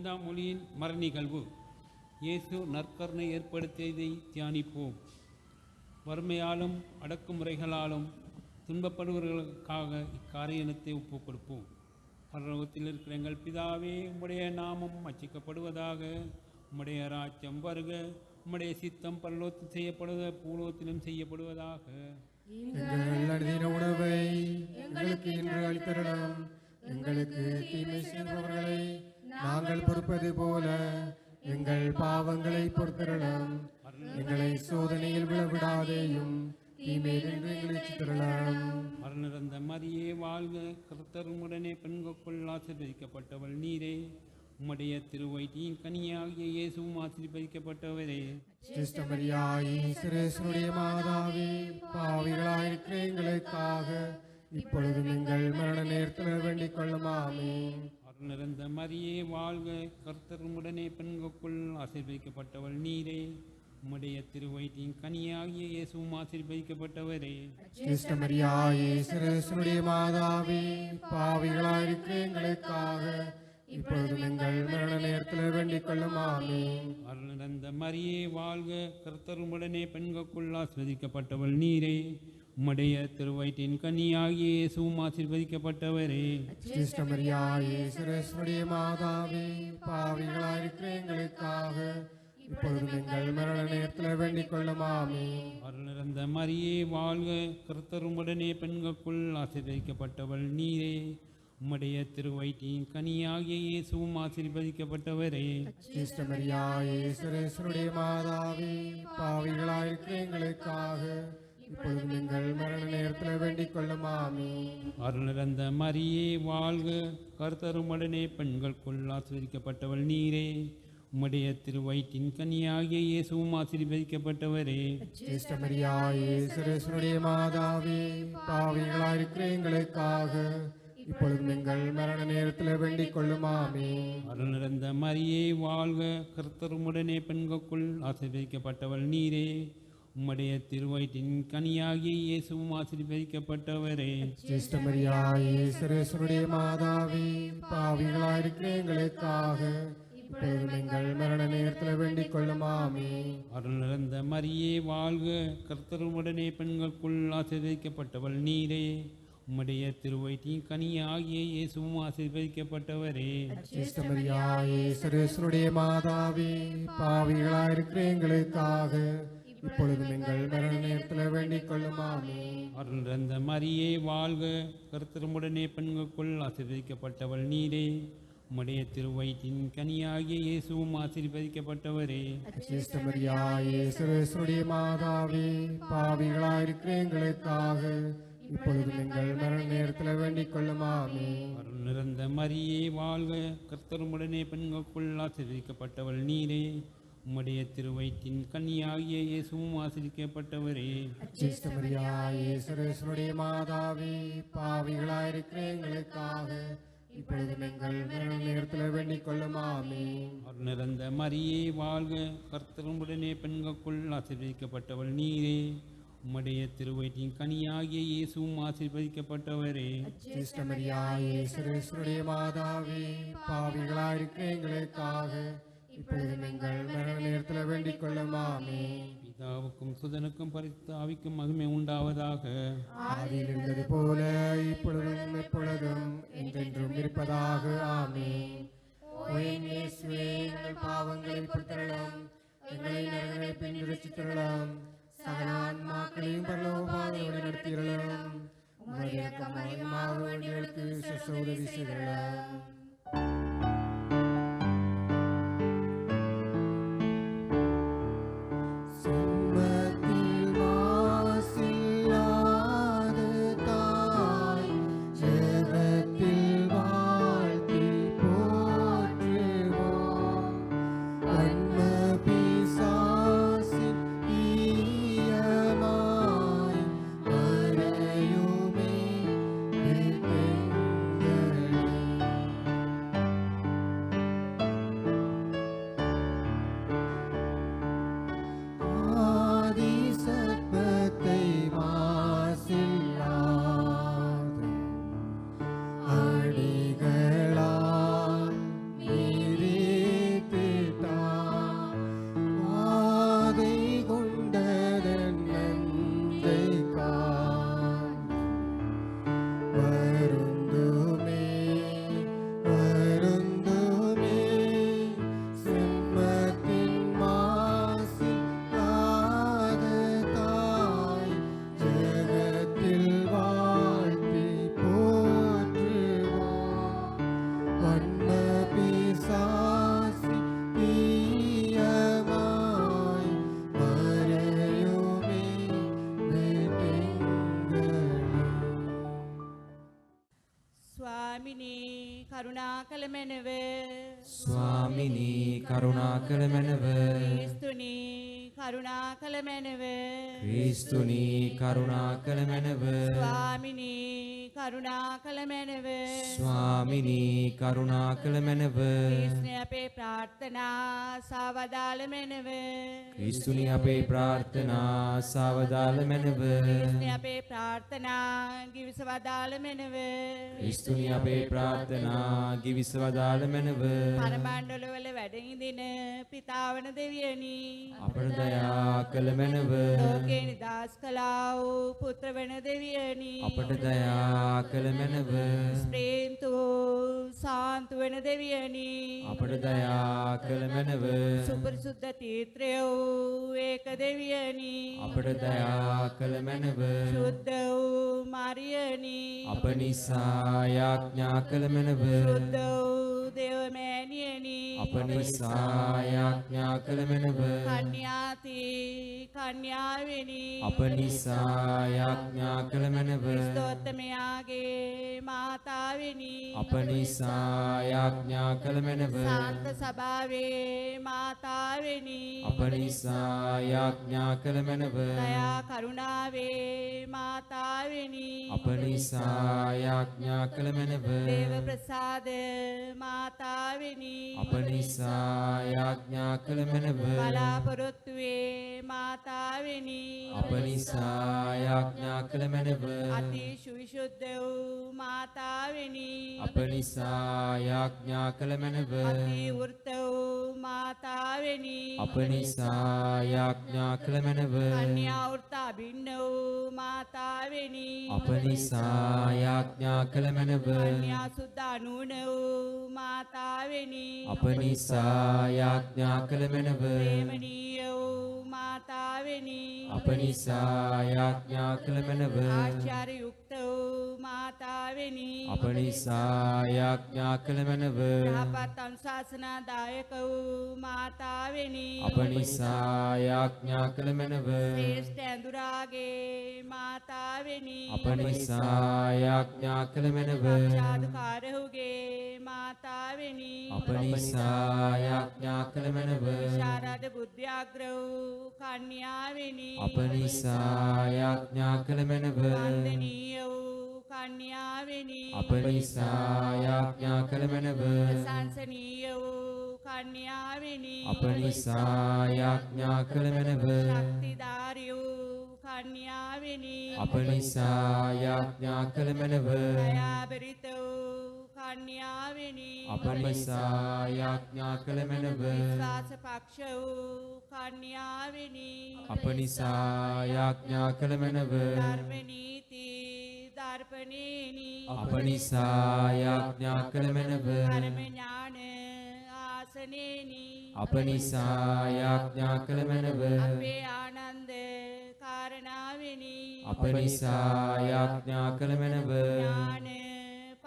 I: 15ஆம் மொழியின் மரநிகழ்வு. இயேசு நற்கருணை ஏற்படுத்தியதை தியானிப்போம். வறுமையாலும் அடக்குமுறைகளாலும் துன்பப்படுபவர்களுக்காக இக்காரியத்தை ஒப்புக் கொடுப்போம். பரலோகத்தில் இருக்கிற எங்கள் பிதாவே, உம்முடைய நாமம் அர்ச்சிக்கப்படுவதாக. உம்முடைய ராஜ்யம் வருக. உம்முடைய சித்தம் பரலோகத்தில் செய்யப்படுவத பூலோகத்திலும் செய்யப்படுவதாக.
F: எங்கள் அனுதின உணவை எங்களுக்கு இன்று அளித்தருளும். எங்களுக்கு தீமை செய்பவர்களை நாங்கள் பொறுப்பது போல எங்கள் பாவங்களை பொறுத்தருளும். எங்களை சோதனையில் விழவிடாதேயும் தீமையிலிருந்து எங்களை ரட்சித்தருளும்.
I: அருள்நிறந்த மரியே வாழ்க. கர்த்தர் உம்முடனே பெண்களுக்குள் ஆசீர்வதிக்கப்பட்டவள் நீரே. உம்முடைய திருவயிற்றின் கனியாகிய இயேசுவும் ஆசீர்வதிக்கப்பட்டவரே.
F: சிஸ்ட மரியாயே, சுரேசனுடைய மாதாவே, பாவிகளாயிருக்கிற எங்களுக்காக இப்பொழுதும் எங்கள் மரண நேரத்தில் வேண்டிக் கொள்ளும். ஆமென்.
I: அருள்நிறந்த மரியே வாழ்க. கர்த்தர் உம்முடனே பெண்களுக்குள் ஆசீர்வதிக்கப்பட்டவள் நீரே. உம்முடைய திருவயிற்றின் கனியாகிய இயேசுவும் ஆசீர்வதிக்கப்பட்டவரே.
F: சிஸ்ட மரியாயே, சுரேசனுடைய மாதாவே, பாவிகளாயிருக்கிற எங்களுக்காக இப்பொழுதும் எங்கள் மரண நேரத்தில் வேண்டிக் கொள்ளும். ஆமென்.
I: அருள்நிறந்த மரியே வாழ்க. கர்த்தர் உம்முடனே பெண்களுக்குள் ஆசீர்வதிக்கப்பட்டவள் நீரே. உம்முடைய திருவயிற்றின் கனியாகிய இயேசுவும் ஆசீர்வதிக்கப்பட்டவரே.
F: சிஸ்ட மரியாயே, சுரேசனுடைய மாதாவே, பாவிகளாயிருக்கிற எங்களுக்காக இப்பொழுதும் எங்கள் மரண நேரத்தில் வேண்டிக் கொள்ளும். ஆமென்.
I: அருள்நிறந்த மரியே வாழ்க. கர்த்தர் உம்முடனே பெண்களுக்குள் ஆசீர்வதிக்கப்பட்டவள் நீரே. உம்முடைய திருவயிற்றின் கனியாகிய இயேசுவும் ஆசீர்வதிக்கப்பட்டவரே.
F: சிஸ்ட மரியாயே, சுரேசனுடைய மாதாவே, பாவிகளாயிருக்கிற எங்களுக்காக இப்பொழுதும் எங்கள் மரண நேரத்தில் வேண்டிக் கொள்ளும். ஆமென்.
I: அருள்நிறந்த மரியே வாழ்க. கர்த்தர் உம்முடனே பெண்களுக்குள் ஆசீர்வதிக்கப்பட்டவள் நீரே. உம்முடைய திருவயிற்றின் கனியாகிய இயேசுவும் ஆசீர்வதிக்கப்பட்டவரே.
F: சிஸ்ட மரியாயே, சுரேசனுடைய மாதாவே, பாவிகளாயிருக்கிற எங்களுக்காக இப்பொழுதும் எங்கள் மரண நேரத்தில் வேண்டிக் கொள்ளும். ஆமென்.
I: அருள்நிறந்த மரியே வாழ்க. கர்த்தர் உம்முடனே பெண்களுக்குள் ஆசீர்வதிக்கப்பட்டவள் நீரே. உம்முடைய திருவயிற்றின் கனியாகிய இயேசுவும் ஆசீர்வதிக்கப்பட்டவரே.
F: சிஸ்ட மரியாயே, சுரேசனுடைய மாதாவே, பாவிகளாயிருக்கிற எங்களுக்காக இப்பொழுதும் எங்கள் மரண நேரத்தில் வேண்டிக் கொள்ளும். ஆமென்.
I: அருள்நிறந்த மரியே வாழ்க. கர்த்தர் உம்முடனே பெண்களுக்குள் ஆசீர்வதிக்கப்பட்டவள் நீரே. உம்முடைய திருவயிற்றின் கனியாகிய இயேசுவும் ஆசீர்வதிக்கப்பட்டவரே.
F: சிஸ்ட மரியாயே, சுரேசனுடைய மாதாவே, பாவிகளாயிருக்கிற எங்களுக்காக இப்பொழுதும் எங்கள் மரண நேரத்தில் வேண்டிக் கொள்ளும். ஆமென்.
I: அருள்நிறந்த மரியே வாழ்க. கர்த்தர் உம்முடனே பெண்களுக்குள் ஆசீர்வதிக்கப்பட்டவள் நீரே. உம்முடைய திருவயிற்றின் கனியாகிய இயேசுவும் ஆசீர்வதிக்கப்பட்டவரே.
F: சிஸ்ட மரியாயே, சுரேசனுடைய மாதாவே, பாவிகளாயிருக்கிற எங்களுக்காக இப்பொழுதும் எங்கள் மரண நேரத்தில் வேண்டிக் கொள்ளும். ஆமென்.
I: அருள்நிறந்த மரியே வாழ்க. கர்த்தர் உம்முடனே பெண்களுக்குள் ஆசீர்வதிக்கப்பட்டவள் நீரே. உம்முடைய திருவயிற்றின் கனியாகிய இயேசுவும் ஆசீர்வதிக்கப்பட்டவரே.
F: சிஸ்ட மரியாயே, சுரேசனுடைய மாதாவே, பாவிகளாயிருக்கிற எங்களுக்காக இப்பொழுதும் எங்கள் மரண நேரத்தில் வேண்டிக் கொள்ளும். ஆமென்.
I: அருள்நிறந்த மரியே வாழ்க. கர்த்தர் உம்முடனே பெண்களுக்குள் ஆசீர்வதிக்கப்பட்டவள் நீரே. உம்முடைய திருவயிற்றின் கனியாகிய இயேசுவும் ஆசீர்வதிக்கப்பட்டவரே.
F: சிஸ்ட மரியாயே, சுரேசனுடைய மாதாவே, பாவிகளாயிருக்கிற எங்களுக்காக இப்பொழுதும் எங்கள் மரண நேரத்தில் வேண்டிக் கொள்ளும். ஆமென்.
I: பிதாவுக்கும் சுதனுக்கும் பரிசுத்த ஆவிக்கும் மகிமை உண்டாவதாக.
F: ஆதியில் இருந்தது போல இப்பொழுதும் எப்பொழுதும் என்றென்றும் இருப்பதாக. ஆமென். ஓ என் இயேசுவே, எங்கள் பாவங்களை பொறுத்தருளும். எங்களை நரகங்களை பின்னிறுத்தித்தருளும். சகல ஆன்மாக்களையும் பரலோகபாதையோடு நடத்தியருளும். உம்முடைய இரக்கம் அதிகமாக வேண்டியவர்களுக்கு சற்று உதவி செய்தருளும்.
E: කරුණා කළ මැනව
C: ස්වාමිනී කරුණා කළ මැනව
E: ක්‍රිස්තුනි කරුණා කළ මැනව
C: ක්‍රිස්තුනී කරුණා කළ මැනව
E: ස්වාමිනී කරුණා කළ මැනව
C: ස්වාමිනී කරුණා කළ මැනව
E: ක්‍රිස්තුනි අපේ ප්‍රාර්ථනා සවදාල මැනව
C: ක්‍රිස්තුනි අපේ ප්‍රාර්ථනා සවදාල මැනව
E: ක්‍රිස්තුනි අපේ ප්‍රාර්ථනා ගිවිසවදාල මැනව
C: ක්‍රිස්තුනි අපේ ප්‍රාර්ථනා ගිවිසවදාල මැනව
E: පරමණ්ඩලවල වැඩ ඉඳින පිතාවන දෙවියනි
C: අපට දයා කළ මැනව
E: ලෝකේ නිදාස් කළා වූ පුත්‍ර වෙන දෙවියනි
C: අපට දයා කළ මැනව
E: ප්‍රේන්තු සාන්තු වෙන දෙවියනි
C: අපට දයා කළ මැනව
E: සුපරිසුද්ධ තීත්‍රය වූ ඒක දෙවියනි
C: අපට දයා කළ මැනව
E: ශුද්ධ වූ මරියනි
C: අප නිසා යාඥා කළ මැනව
E: ශුද්ධ වූ දේවමෑණියනි
C: අප නිසා යාඥා කළ මැනව
E: කන්‍යාති කන්‍යාවෙනි
C: අප නිසා යාඥා කළ මැනව
E: ක්‍රිස්තෝත්තමයාගේ මාතාවෙනි
C: අප නිසා යාඥා කළ මැනව
E: සාන්ත සභාවේ මාතාවෙනි
C: අප නිසා යාඥා කළ මැනව
E: දයා කරුණාවේ මාතාවෙනි
C: අප නිසා යාඥා කළ මැනව
E: දේව ප්‍රසාද මාතාවෙනි
C: අප නිසා යාඥා කළ මැනව
E: බලාපොරොත්තුවේ මාතාවෙනි
C: අප නිසා යාඥා කළ මැනව
E: අති සුවිශුද්ධ වූ මාතාවෙනි
C: අප නිසා යාඥා කළ මැනව
E: අති වෘත වූ මාතාවෙනි
C: අප නිසා යාඥා කළ මැනව
E: කන්‍යා වෘත අභින්න වූ මාතාවෙනි
C: අප නිසා යාඥා කළ මැනව
E: කන්‍යා සුද්ධ අනුන වූ මාතාවෙනි
C: අප නිසා යාඥා කළ මැනව
E: ප්‍රේමණීය වූ මාතාවෙනි
C: අප නිසා යාඥා කළ මැනව
E: ආචාර්ය යුක්ත වූ මාතාවෙනි
C: අප නිසා යාඥා කළ මැනව
E: යහපත් අනුශාසනාදායක වූ මාතාවෙනි
C: අප නිසා යාඥා කළ මැනව
E: ශ්‍රේෂ්ඨ ඇඳුරාගේ මාතාවෙනි
C: අප නිසා යාඥා කළ මැනව
E: සාදුකාරහුගේ මාතාවෙනි
C: අප නිසා යාඥා කළ මැනව
E: ශාරද බුද්ධාග්‍ර වූ කන්‍යාවෙනි
C: අප නිසා යාඥා කළ මැනව
E: වන්දනීය වූ කන්‍යාවෙනි
C: අප නිසා යාඥා කළ මැනව
E: ප්‍රශංසනීය වූ කන්‍යාවෙනි
C: අප නිසා යාඥා කළ මැනව
E: ශක්තිධාරී වූ කන්‍යාවෙනි
C: අප නිසා යාඥා කළ මැනව
E: දයාබරිත වූ කන්‍යාවෙනි
C: අප නිසා යාඥා කළ මැනව
E: විශ්වාස පක්ෂ වූ කන්‍යාවෙනි
C: අප නිසා යාඥා කළ මැනව
E: ධර්ම නීති දර්පණේනි
C: අප නිසා යාඥා කළ මැනව
E: ධර්ම ඥාන ආසනේනි
C: අප නිසා යාඥා කළ මැනව
E: අපේ ආනන්ද කාරණාවෙනි
C: අප නිසා යාඥා කළ මැනව
E: ඥාන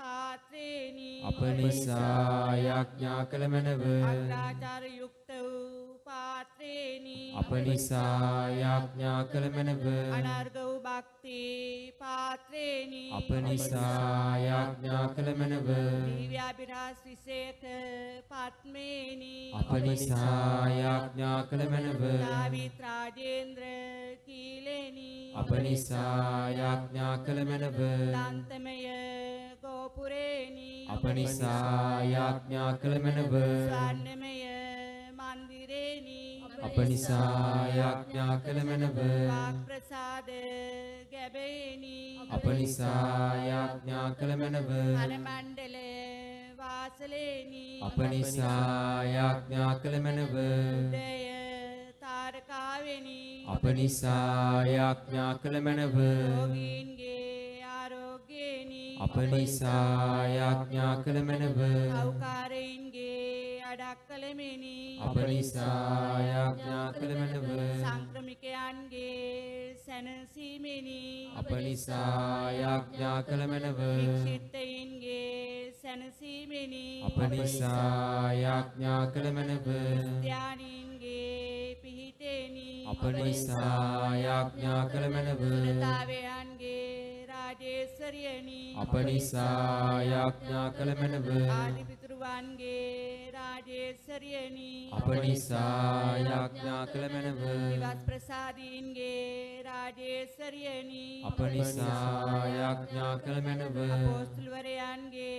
E: පාත්‍රේනි
C: අප නිසා යාඥා කළ මැනව
E: අග්‍රාචාර යුක්ත වූ පාත්‍රේනි
C: අප නිසා යාඥා කළ මැනව
E: අනර්ග වූ භක්ති පාත්‍රේනි
C: අප නිසා යාඥා කළ මැනව
E: දිව්‍යාභිරාජ විශේෂ පත්මේනි
C: අප නිසා යාඥා කළ මැනව
E: දාවිත් රාජේන්ද්‍ර කීලේනි
C: අප නිසා යාඥා කළ මැනව
E: දන්තමය ගෝපුරේනි
C: අප නිසා යාඥා කළ මැනව
E: ස්වර්ණමය මන්දිරේනි
C: අප නිසා යාඥා කළ මැනව
E: වාක් ප්‍රසාද ගැබේනි
C: අප නිසා යාඥා කළ මැනව
E: අර මණ්ඩල වාසලේනි
C: අප නිසා යාඥා කළ මැනව
E: උදය තාරකාවෙනි
C: අප නිසා යාඥා කළ මැනව
E: රෝගීන්ගේ ආරෝග්‍යේනි
C: අප නිසා යාඥා කළ මැනව
E: අවකාරයින්ගේ අඩක්කලමෙනි
C: අප නිසා යාඥා කළ මැනව
E: සංක්‍රමිකයන්ගේ සැනසීමෙනි
C: අප නිසා යාඥා කළ මැනව
E: වික්ෂිත්තයින්ගේ සැනසීමෙනි
C: අප නිසා යාඥා කළ මැනව
E: ත්‍යානීන්ගේ පිහිටෙනි
C: අප නිසා යාඥා කළ මැනව
E: සුරතාවයන්ගේ රාජ රාජේශ්වරියනි
C: අප නිසා යාඥා කළ මැනව
E: ආදිපිතෘවන්ගේ රාජේශ්වරියනි
C: අප නිසා යාඥා කළ මැනව
E: දිවස් ප්‍රසාදීන්ගේ රාජේශ්වරියනි
C: අප නිසා යාඥා කළ මැනව
E: අපෝස්තලවරයන්ගේ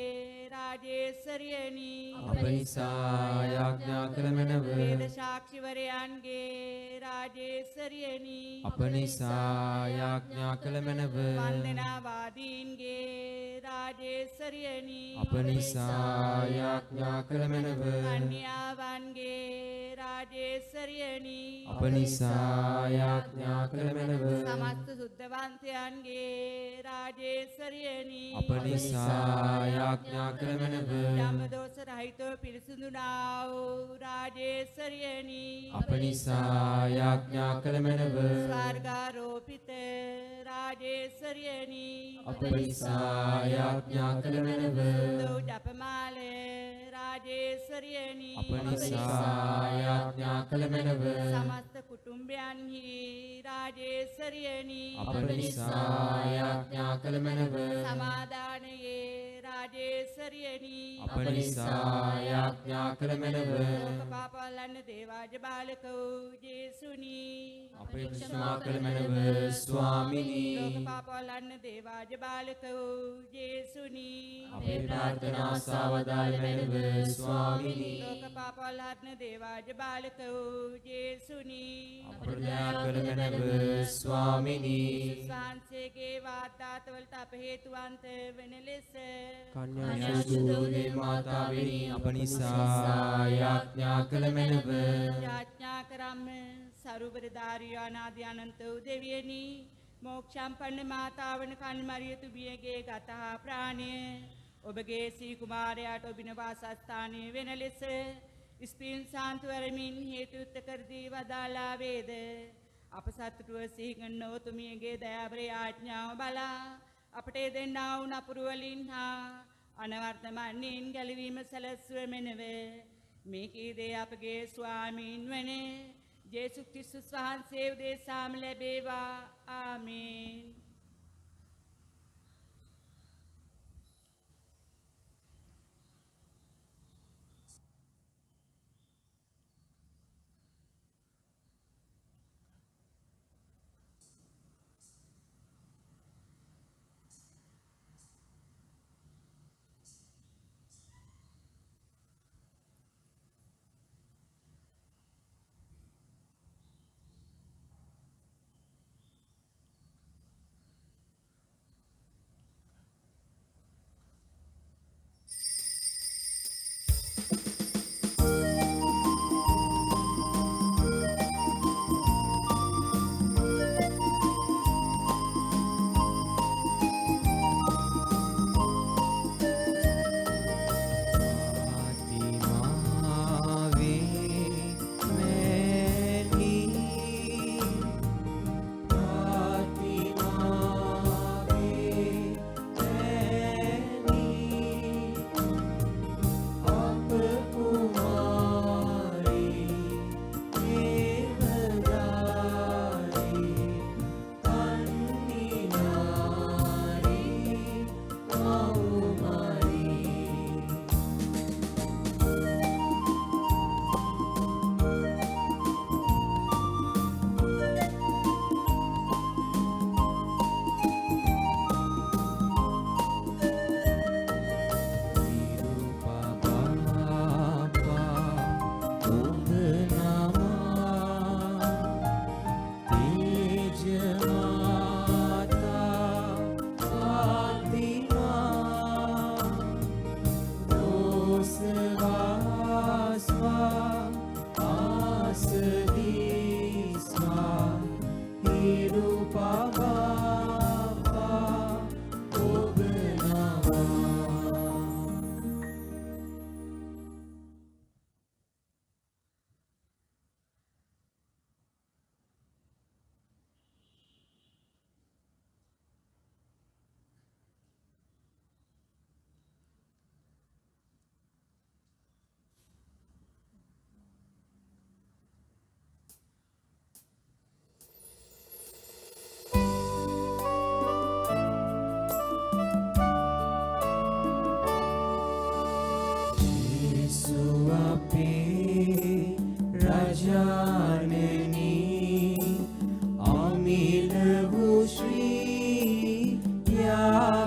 E: රාජේශ්වරියනි
C: අප නිසා යාඥා කළ මැනව
E: වේද සාක්ෂිවරයන්ගේ රාජේශ්වරියනි
C: අප නිසා යාඥා කළ මැනව
E: වන්දනාවාදීන්ගේ රාජේශ්වරියනි
C: අප නිසා යාඥා කළ මැනව
E: කන්‍යාවන්ගේ රාජේශ්වරියනි
C: අප නිසා යාඥා කළ මැනව
E: සමස්ත සුද්ධවන්තයන්ගේ රාජේශ්වරියනි
C: අප නිසා යාඥා කළ මැනව
E: ධම්මදෝෂ රහිතව පිරිසුදුනා වූ රාජේශ්වරියනි
C: අප නිසා යාඥා කළ මැනව
E: ස්වර්ගාරෝපිත රාජේශ්වරියනි
C: අප නිසා යාඥා කළ මැනව
E: දෝ ජපමාල රාජේශ්වරියනි
C: අප නිසා යාඥා කළ මැනව
E: සමස්ත කුටුම්බයන්හි රාජේශ්වරියනි
C: අප නිසා යාඥා කළ මැනව
E: සමාදානයේ රාජේශ්වරියනි
C: අප නිසා යාඥා කළ මැනව
E: ලෝක පාපවලන්න දේවාජ බාලක වූ ජේසුනි
C: අප ක්ෂමා කළ මැනව ස්වාමිනී
E: ලෝක පාපවලන්න දේවාජ බාලක වූ ජේසුනි
C: අපේ ප්‍රාර්ථනා සාවදාල මැනව ස්වාමිනී
E: ලෝක පාපවලන්න දේවාජ බාලක වූ ජේසුනි
C: අපට දයා කළ මැනව ස්වාමිනී
E: වහන්සේගේ වාර්තාතවලට අප හේතුවන්ත වන ලෙස
C: කන්‍යා සුදෝදේ මාතාවෙනි අප නිසා යාඥා කළ මැනව
E: යාඥා කරම් සරුවරධාරිය අනාදි අනන්ත වූ දෙවියනි මෝක්ෂම්පන්න මාතාවන කල්මරිය තුමියගේ ගතහා ප්‍රාණය ඔබගේ සී කුමාරයාට ඔබින වාසස්ථානය වෙන ලෙස ස්පීන් සාන්තුවරමින් හේතුත්ත කරදී වදාලා වේද අප සතුටුව සිහිගන්න ඔතුමියගේ දයාබර යාඥාව බලා අපට දෙන්නා වූ නපුරු වලින් හා අනවර්තමන්යෙන් ගැලවීම සැලැස්ව මෙනව මේ කීදේ අපගේ ස්වාමීන් වන ජේසුස් ක්‍රිස්තුස් වහන්සේ උදෙසාම ලැබේවා ආමේන්.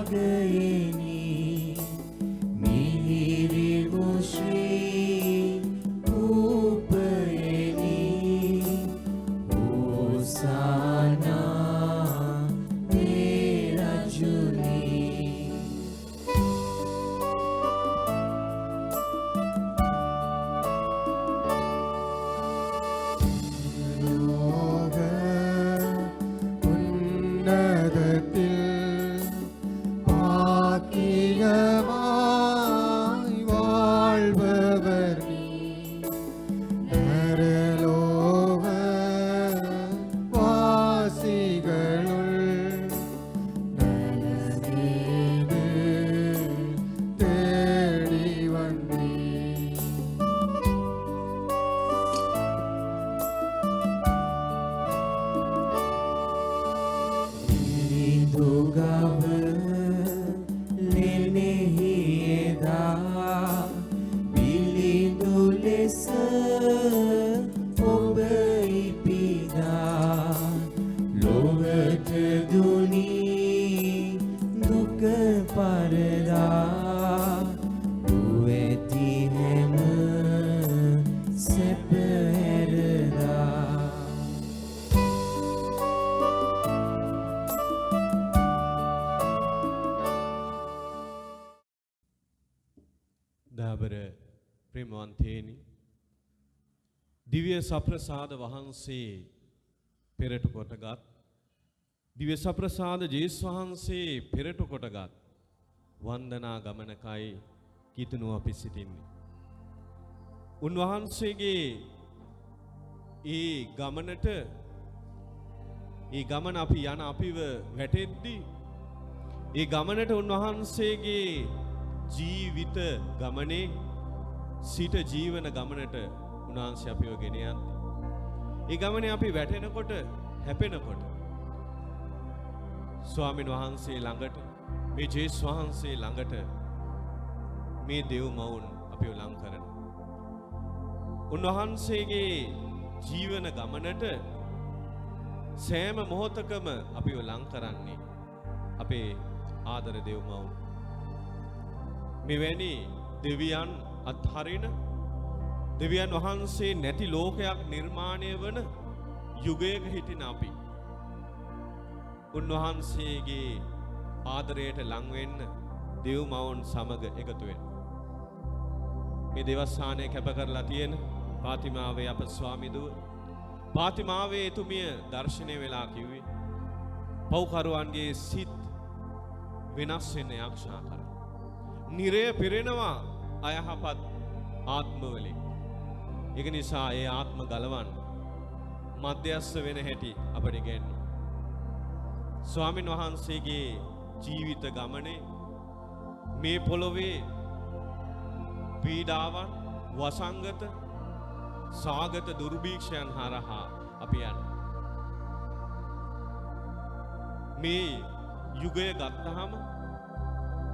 C: රාගයෙනි මිහිරි වූ ශ්‍රී රූපයෙනි හෝසානා මේ රජුනි
J: දිව්‍ය සප්‍රසාද වහන්සේ පෙරට කොටගත් දිව්‍ය සප්‍රසාද ජේසුස් වහන්සේ පෙරට කොටගත් වන්දනා ගමනකයි කිතුණු අපි සිටින්නේ. උන්වහන්සේගේ ඒ ගමනට ඒ ගමන අපි යන අපිව වැටෙද්දී ඒ ගමනට උන්වහන්සේගේ ජීවිත ගමනේ සිට ජීවන ගමනට උන්වහන්සේ අපිව ගෙන යන්නේ. ඒ ගමනේ අපි වැටෙනකොට හැපෙනකොට ස්වාමීන් වහන්සේ ළඟට මේ ජේසුස් වහන්සේ ළඟට මේ දෙව් මවුන් අපිව ලං කරනවා. උන්වහන්සේගේ ජීවන ගමනට සෑම මොහොතකම අපිව ලං කරන්නේ අපේ ආදර දෙව් මවුන්. මෙවැනි දෙවියන් අත්හරින දෙවියන් වහන්සේ නැති ලෝකයක් නිර්මාණය වන යුගයක හිටින අපි උන්වහන්සේගේ ආදරයට ලං වෙන්න දෙව් මවුන් සමග එකතු වෙන්න. මේ දේවස්ථානය කැප කරලා තියෙන පාතිමාවේ අප ස්වාමි දුව පාතිමාවේ එතුමිය දර්ශනය වෙලා කිව්වේ පව්කරුවන්ගේ සිත් වෙනස් වෙන්න යක්ෂා කර. නිරය පිරෙනවා අයහපත් ආත්මවලින්. ඒක නිසා ඒ ආත්ම ගලවන්න මධ්‍යස්ථ වෙන හැටි අපට ඉගෙනුවා. ස්වාමින් වහන්සේගේ ජීවිත ගමනේ මේ පොළොවේ පීඩාවන් වසංගත සාගත දුර්භීක්ෂයන් හරහා අපි යනවා. මේ යුගය ගත්තහම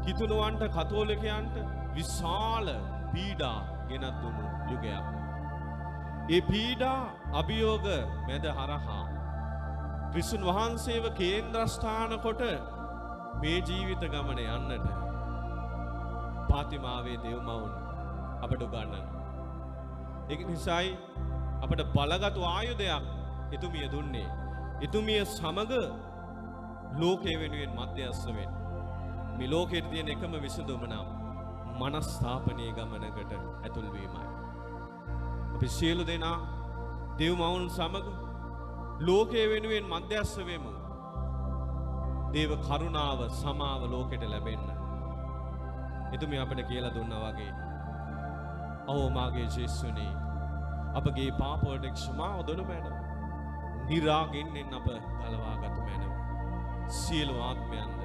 J: කිතුණුවන්ට කතෝලිකයන්ට විශාල පීඩා ගෙනත් දුණු යුගයක්. ඒ පීඩා අභියෝග මැද හරහා ක්‍රිස්තුන් වහන්සේව කේන්ද්‍රස්ථාන කොට මේ ජීවිත ගමන යන්නට පාතිමාවේ දෙව්මවුන් අපට උගන්වනවා. ඒක නිසායි අපට බලගත් ආයුධයක් එතුමිය දුන්නේ. එතුමිය සමග ලෝකයේ වෙනුවෙන් මධ්‍යස්ථ වෙන්න. මේ ලෝකයේ තියෙන එකම විසඳුම නම් මනස්ථාපනයේ ගමනකට ඇතුල් වීමයි. අපි සියලු දෙනා දෙව්මවුන් සමග ලෝකයේ වෙනුවෙන් මධ්‍යස්ථ වෙමු. දේව කරුණාව සමාව ලෝකෙට ලැබෙන්න. එතුමිය අපට කියලා දුන්නා වගේ "අවෝ මාගේ ජේසුනි අපගේ පාප වලට ක්ෂමාව දෙනු මැනව. නිරාගින්නෙන් අප ගලවාගත් මැනව. සියලු ආත්මයන්ද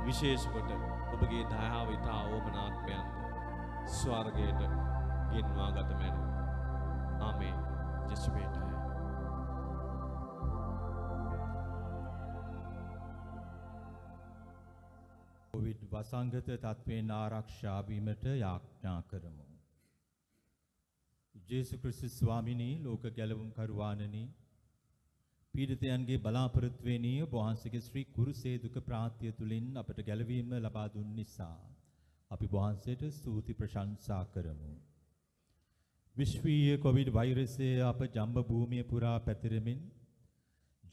J: විශේෂ කොට ඔබගේ දයාව ඉතා ඕමනාත්මයන්ද ස්වර්ගයට ගෙන්වා ගත මැනව. ආමේන්." ජෙසුමේට
K: කොවිඩ් වසංගත තත්ත්වයෙන් ආරක්ෂා වීමට යාඥා කරමු. ජේසු ක්‍රිස්තුස් ස්වාමිනී ලෝක ගැලවුම් කරුවාණනි පීඩිතයන්ගේ බලාපොරොත්තුවෙනි ඔබ වහන්සේගේ ශ්‍රී කුරුසේ දුක ප්‍රාත්‍ය තුලින් අපට ගැලවීම ලබා දුන් නිසා අපි ඔබ වහන්සේට ස්තුති ප්‍රශංසා කරමු. විශ්වීය කොවිඩ් වෛරසය අප ජම්බ භූමිය පුරා පැතිරෙමින්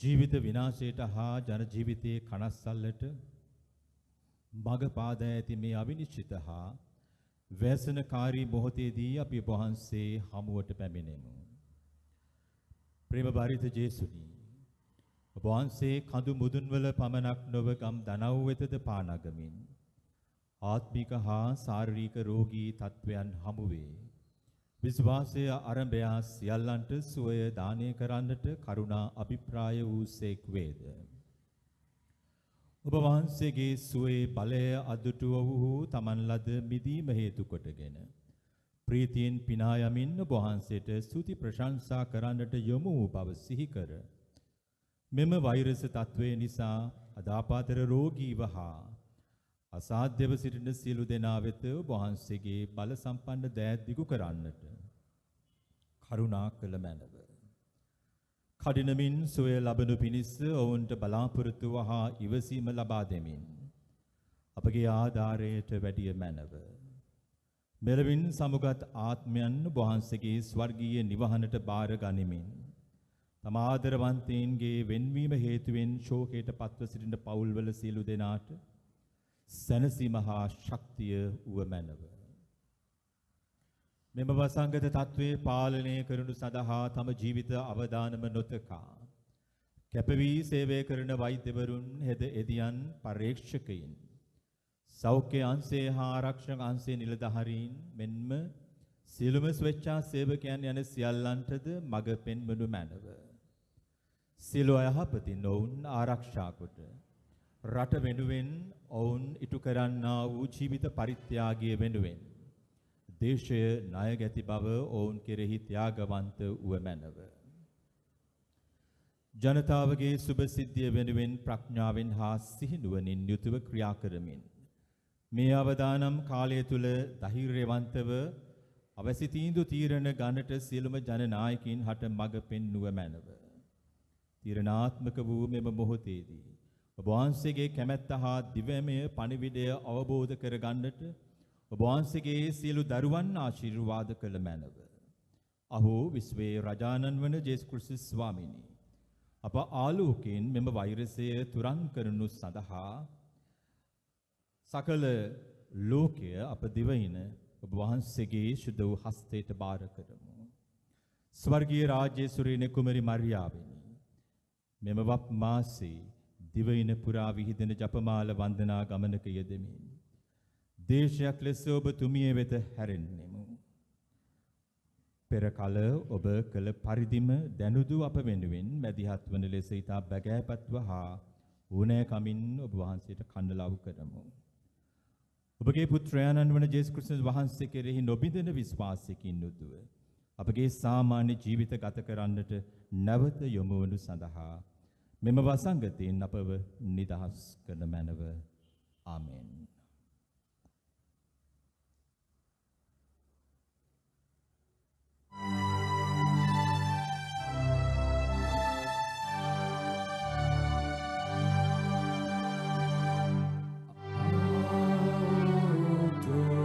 K: ජීවිත විනාශයට හා ජන ජීවිතයේ කනස්සල්ලට මඟ පාදා ඇති මේ අවිනිශ්චිත හා වැසනකාරී මොහොතේදී අපි ඔබ වහන්සේ හමුවට පැමිණෙමු. ප්‍රේම බරිත ජේසුනි, ඔබ වහන්සේ කඳු මුදුන්වල පමණක් නොව ගම් දනව් වෙතද පානගමින් ආත්මික හා ශාරීරික රෝගී තත්වයන් හමුවේ විශ්වාසය ආරම්භය සියල්ලන්ට සුවය දානය කරන්නට කරුණා අභිප්‍රාය වූසේක් වේද. ඔබ වහන්සේගේ සුවේ බලය අදුටුව වූ තමන් ලද මිදීම හේතු කොටගෙන ප්‍රීතියෙන් පිනා යමින් ඔබ වහන්සේට ස්තුති ප්‍රශංසා කරන්නට යොමු වූ බව සිහි කර මෙම වෛරස් තත්වය නිසා අදාපාතර රෝගීව හා අසාධ්‍යව සිටින සියලු දෙනා වෙත ඔබ වහන්සේගේ බල සම්පන්න දෑ දිගු කරන්නට කරුණා කළ මැනව. කඩිනමින් සොය ලබනු පිණිස ඔවුන්ට බලාපොරොත්තු හා ඉවසීම ලබා දෙමින් අපගේ ආධාරයට වැඩිය මැනව. මෙලවින් සමුගත් ආත්මයන් ඔබ වහන්සේගේ ස්වර්ගීය නිවහනට බාර ගනිමින් තම ආදරවන්තයින්ගේ වෙන්වීම හේතුවෙන් ශෝකයට පත්ව සිටින පවුල්වල සියලු දෙනාට සැනසීම හා ශක්තිය වූ මැනව. මෙම වසංගත තත්වයේ පාලනය කරනු සඳහා තම ජීවිත අවදානම නොතකා කැපවී සේවය කරන වෛද්‍යවරුන්, හෙද එදියන්, පරීක්ෂකයින්, සෞඛ්‍ය අංශයේ හා ආරක්ෂක අංශයේ නිලධාරීන් මෙන්ම සියලුම ස්වේච්ඡා සේවකයන් යන සියල්ලන්ටද මඟ පෙන්වනු මැනව. සියලු අයහපතින් ඔවුන් ආරක්ෂා කොට රට වෙනුවෙන් ඔවුන් ඉටු කරන්නා වූ ජීවිත පරිත්‍යාගය වෙනුවෙන් දේශය ණය ගැති බව ඔවුන් කෙරෙහි ත්‍යාගවන්ත වූ මැනව. ජනතාවගේ සුබ සිද්ධිය වෙනුවෙන් ප්‍රඥාවෙන් හා සිහිනුවණින් යුතුව ක්‍රියා කරමින් මේ අවදානම් කාලය තුල ධෛර්යවන්තව අවසි තීන්දුව තීරණ ගන්නට සියලුම ජනනායකයින් හට මඟ පෙන්වුව මැනව. තීරණාත්මක වූ මෙම මොහොතේදී ඔබ වහන්සේගේ කැමැත්ත හා දිවැමය පණිවිඩය අවබෝධ කරගන්නට ඔබ වහන්සේගේ සියලු දරුවන් ආශිර්වාද කළ මැනව. අහෝ විශ්වයේ රජානන් වන ජේසුස් ක්‍රිස්තුස් ස්වාමීනි, අප ආලෝකයෙන් මෙම වෛරසය තුරන් කරනු සඳහා සකල ලෝකය අප දිවයින ඔබ වහන්සේගේ ශුද්ධ වූ හස්තයට බාර කරමු. ස්වර්ගීය රාජ්‍යයේ සුරින කුමරි මරියාවෙනි, මෙම වප් මාසයේ දිවයින පුරා විහිදෙන ජපමාල වන්දනා ගමනක යෙදෙමින් දේශයක් ලෙස ඔබ තුමිය වෙත හැරෙන්නෙමු. පෙර කල ඔබ කළ පරිදිම දැනුදු අප වෙනුවෙන් මැදිහත් වන ලෙස ඉතා බැගෑපත්ව හා ඕනෑකමින් ඔබ වහන්සේට කන්නලව් කරමු. ඔබගේ පුත්‍රයාණන් වන ජේසුස් ක්‍රිස්තුස් වහන්සේ කෙරෙහි නොබිඳෙන විශ්වාසයකින් යුතුව අපගේ සාමාන්‍ය ජීවිත ගත කරන්නට නැවත යොමු වනු සඳහා මෙම වසංගතයෙන් අපව නිදහස් කරන මැනව. ආමෙන්.
C: Diva, diva.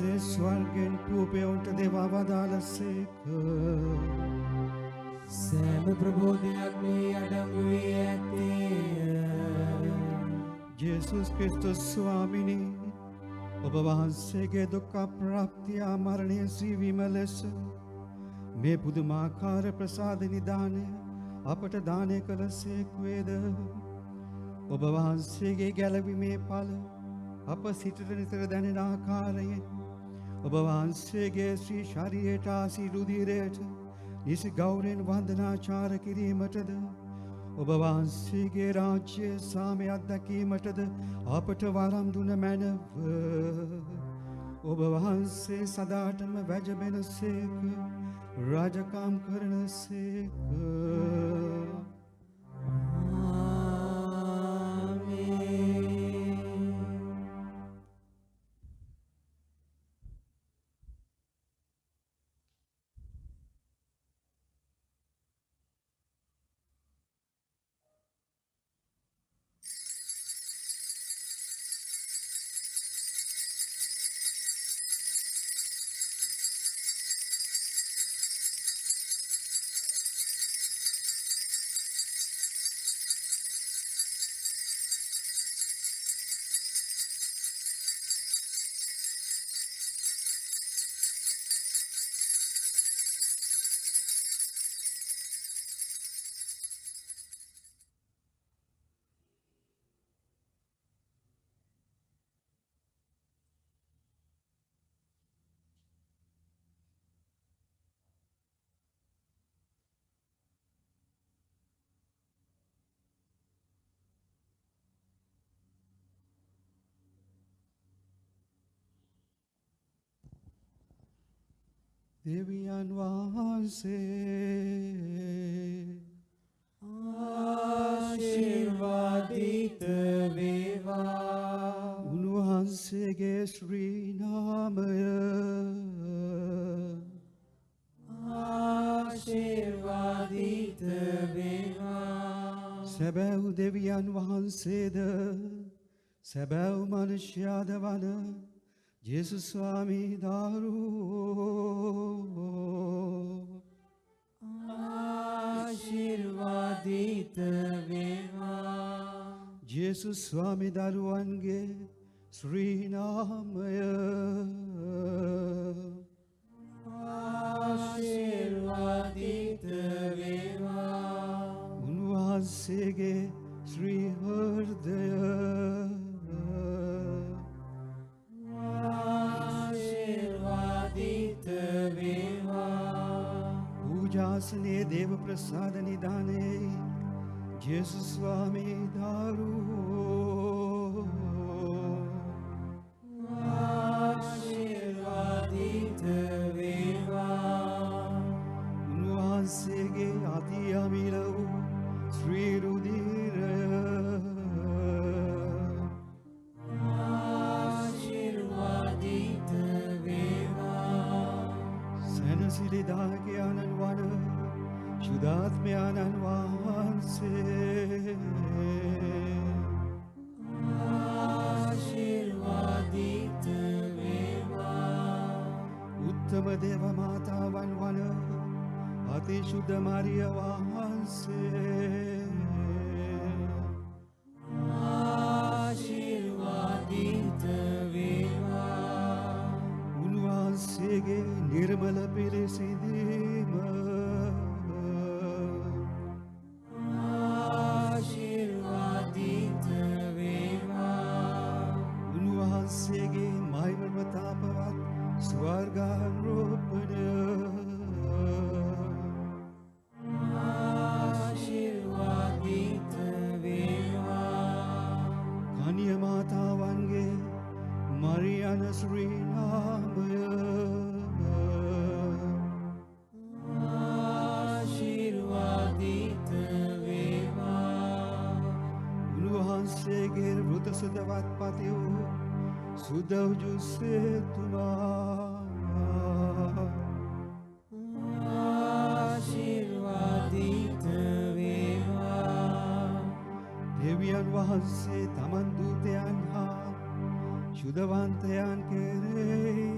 B: වහන්සේ ස්වර්ගෙන් කූපයොන්ට දෙවා වදාළසේක.
C: සෑම ප්‍රබෝධයක් මේ අඩංගු වී ඇත්තේය.
B: ජේසුස් ක්‍රිස්තුස් ස්වාමිනි ඔබ වහන්සේගේ දුක්ඛ ප්‍රාප්තිය මරණය සීවීම ලෙස මේ පුදුමාකාර ප්‍රසාද නිදානය අපට දානය කළසේක් වේද. ඔබ වහන්සේගේ ගැලවීමේ ඵල අප සිතට නිතර දැනෙන ආකාරයෙන් ඔබ වහන්සේගේ ශ්‍රී ශරීරයට ආසී රුධිරයට නිසි ගෞරවයෙන් වන්දනාචාර කිරීමටද ඔබ වහන්සේගේ රාජ්‍ය සාමය අත්දැකීමටද අපට වරම් දුන මැනව. ඔබ වහන්සේ සදාටම වැජබෙනසේක රාජකම් කරනසේක. දෙවියන් වහන්සේ
C: ආශිර්වාදිත වේවා.
B: උන්වහන්සේගේ ශ්‍රී නාමය
C: ආශිර්වාදිත වේවා.
B: සැබෑ දෙවියන් වහන්සේද සැබෑ මනුෂ්‍යයාද වන ජේසුස් ස්වාමී දාරු
C: ආශිර්වාදිත වේවා.
B: ජේසුස් ස්වාමී දරුවන්ගේ ශ්‍රී නාමය
C: ආශිර්වාදිත වේවා.
B: උන්වහන්සේගේ ශ්‍රී හෘදය
C: ආශිර්වාදිත වේවා.
B: පූජාසනයේ දේව ප්‍රසාද නිදානේ ජේසුස් ස්වාමී දාරු
C: ආශිර්වාදිත වේවා.
B: උන්වහන්සේගේ අති අමිල වූ ශ්‍රී රුධිරය
C: ආශිර්වාදිත වේවා.
B: සැනසිලිදායකයන්න් වන ශුද්ධාත්මයන්න් වහන්සේ
C: ආශිර්වාදිත වේවා.
B: උත්තම දේව මාතාවන් වන අතිශුද්ධ මරිය වහන්සේ
C: ආශිර්වාදිත වේවා.
B: උන්වහන්සේගේ නිර්මල පිළිසිඳීම
C: ආශිර්වාදිත වේවා.
B: උන්වහන්සේගේ මහිමතාපවත් ස්වර්ගාරෝපණය
C: ආශිර්වාදිත වේවා.
B: කන්‍ය මාතාවන්ගේ මරියන ශ්‍රී නාමය
C: ආශිර්වාදිත වේවා.
B: උන්වහන්සේගේ වෘත සුදවත් පති වූ සුදව්ජුසේතුමා
C: ආශිර්වාදිත වේවා.
B: දෙවියන් වහන්සේ තමන් දූතයන් හා ශුද්ධවන්තයන් කෙරෙහි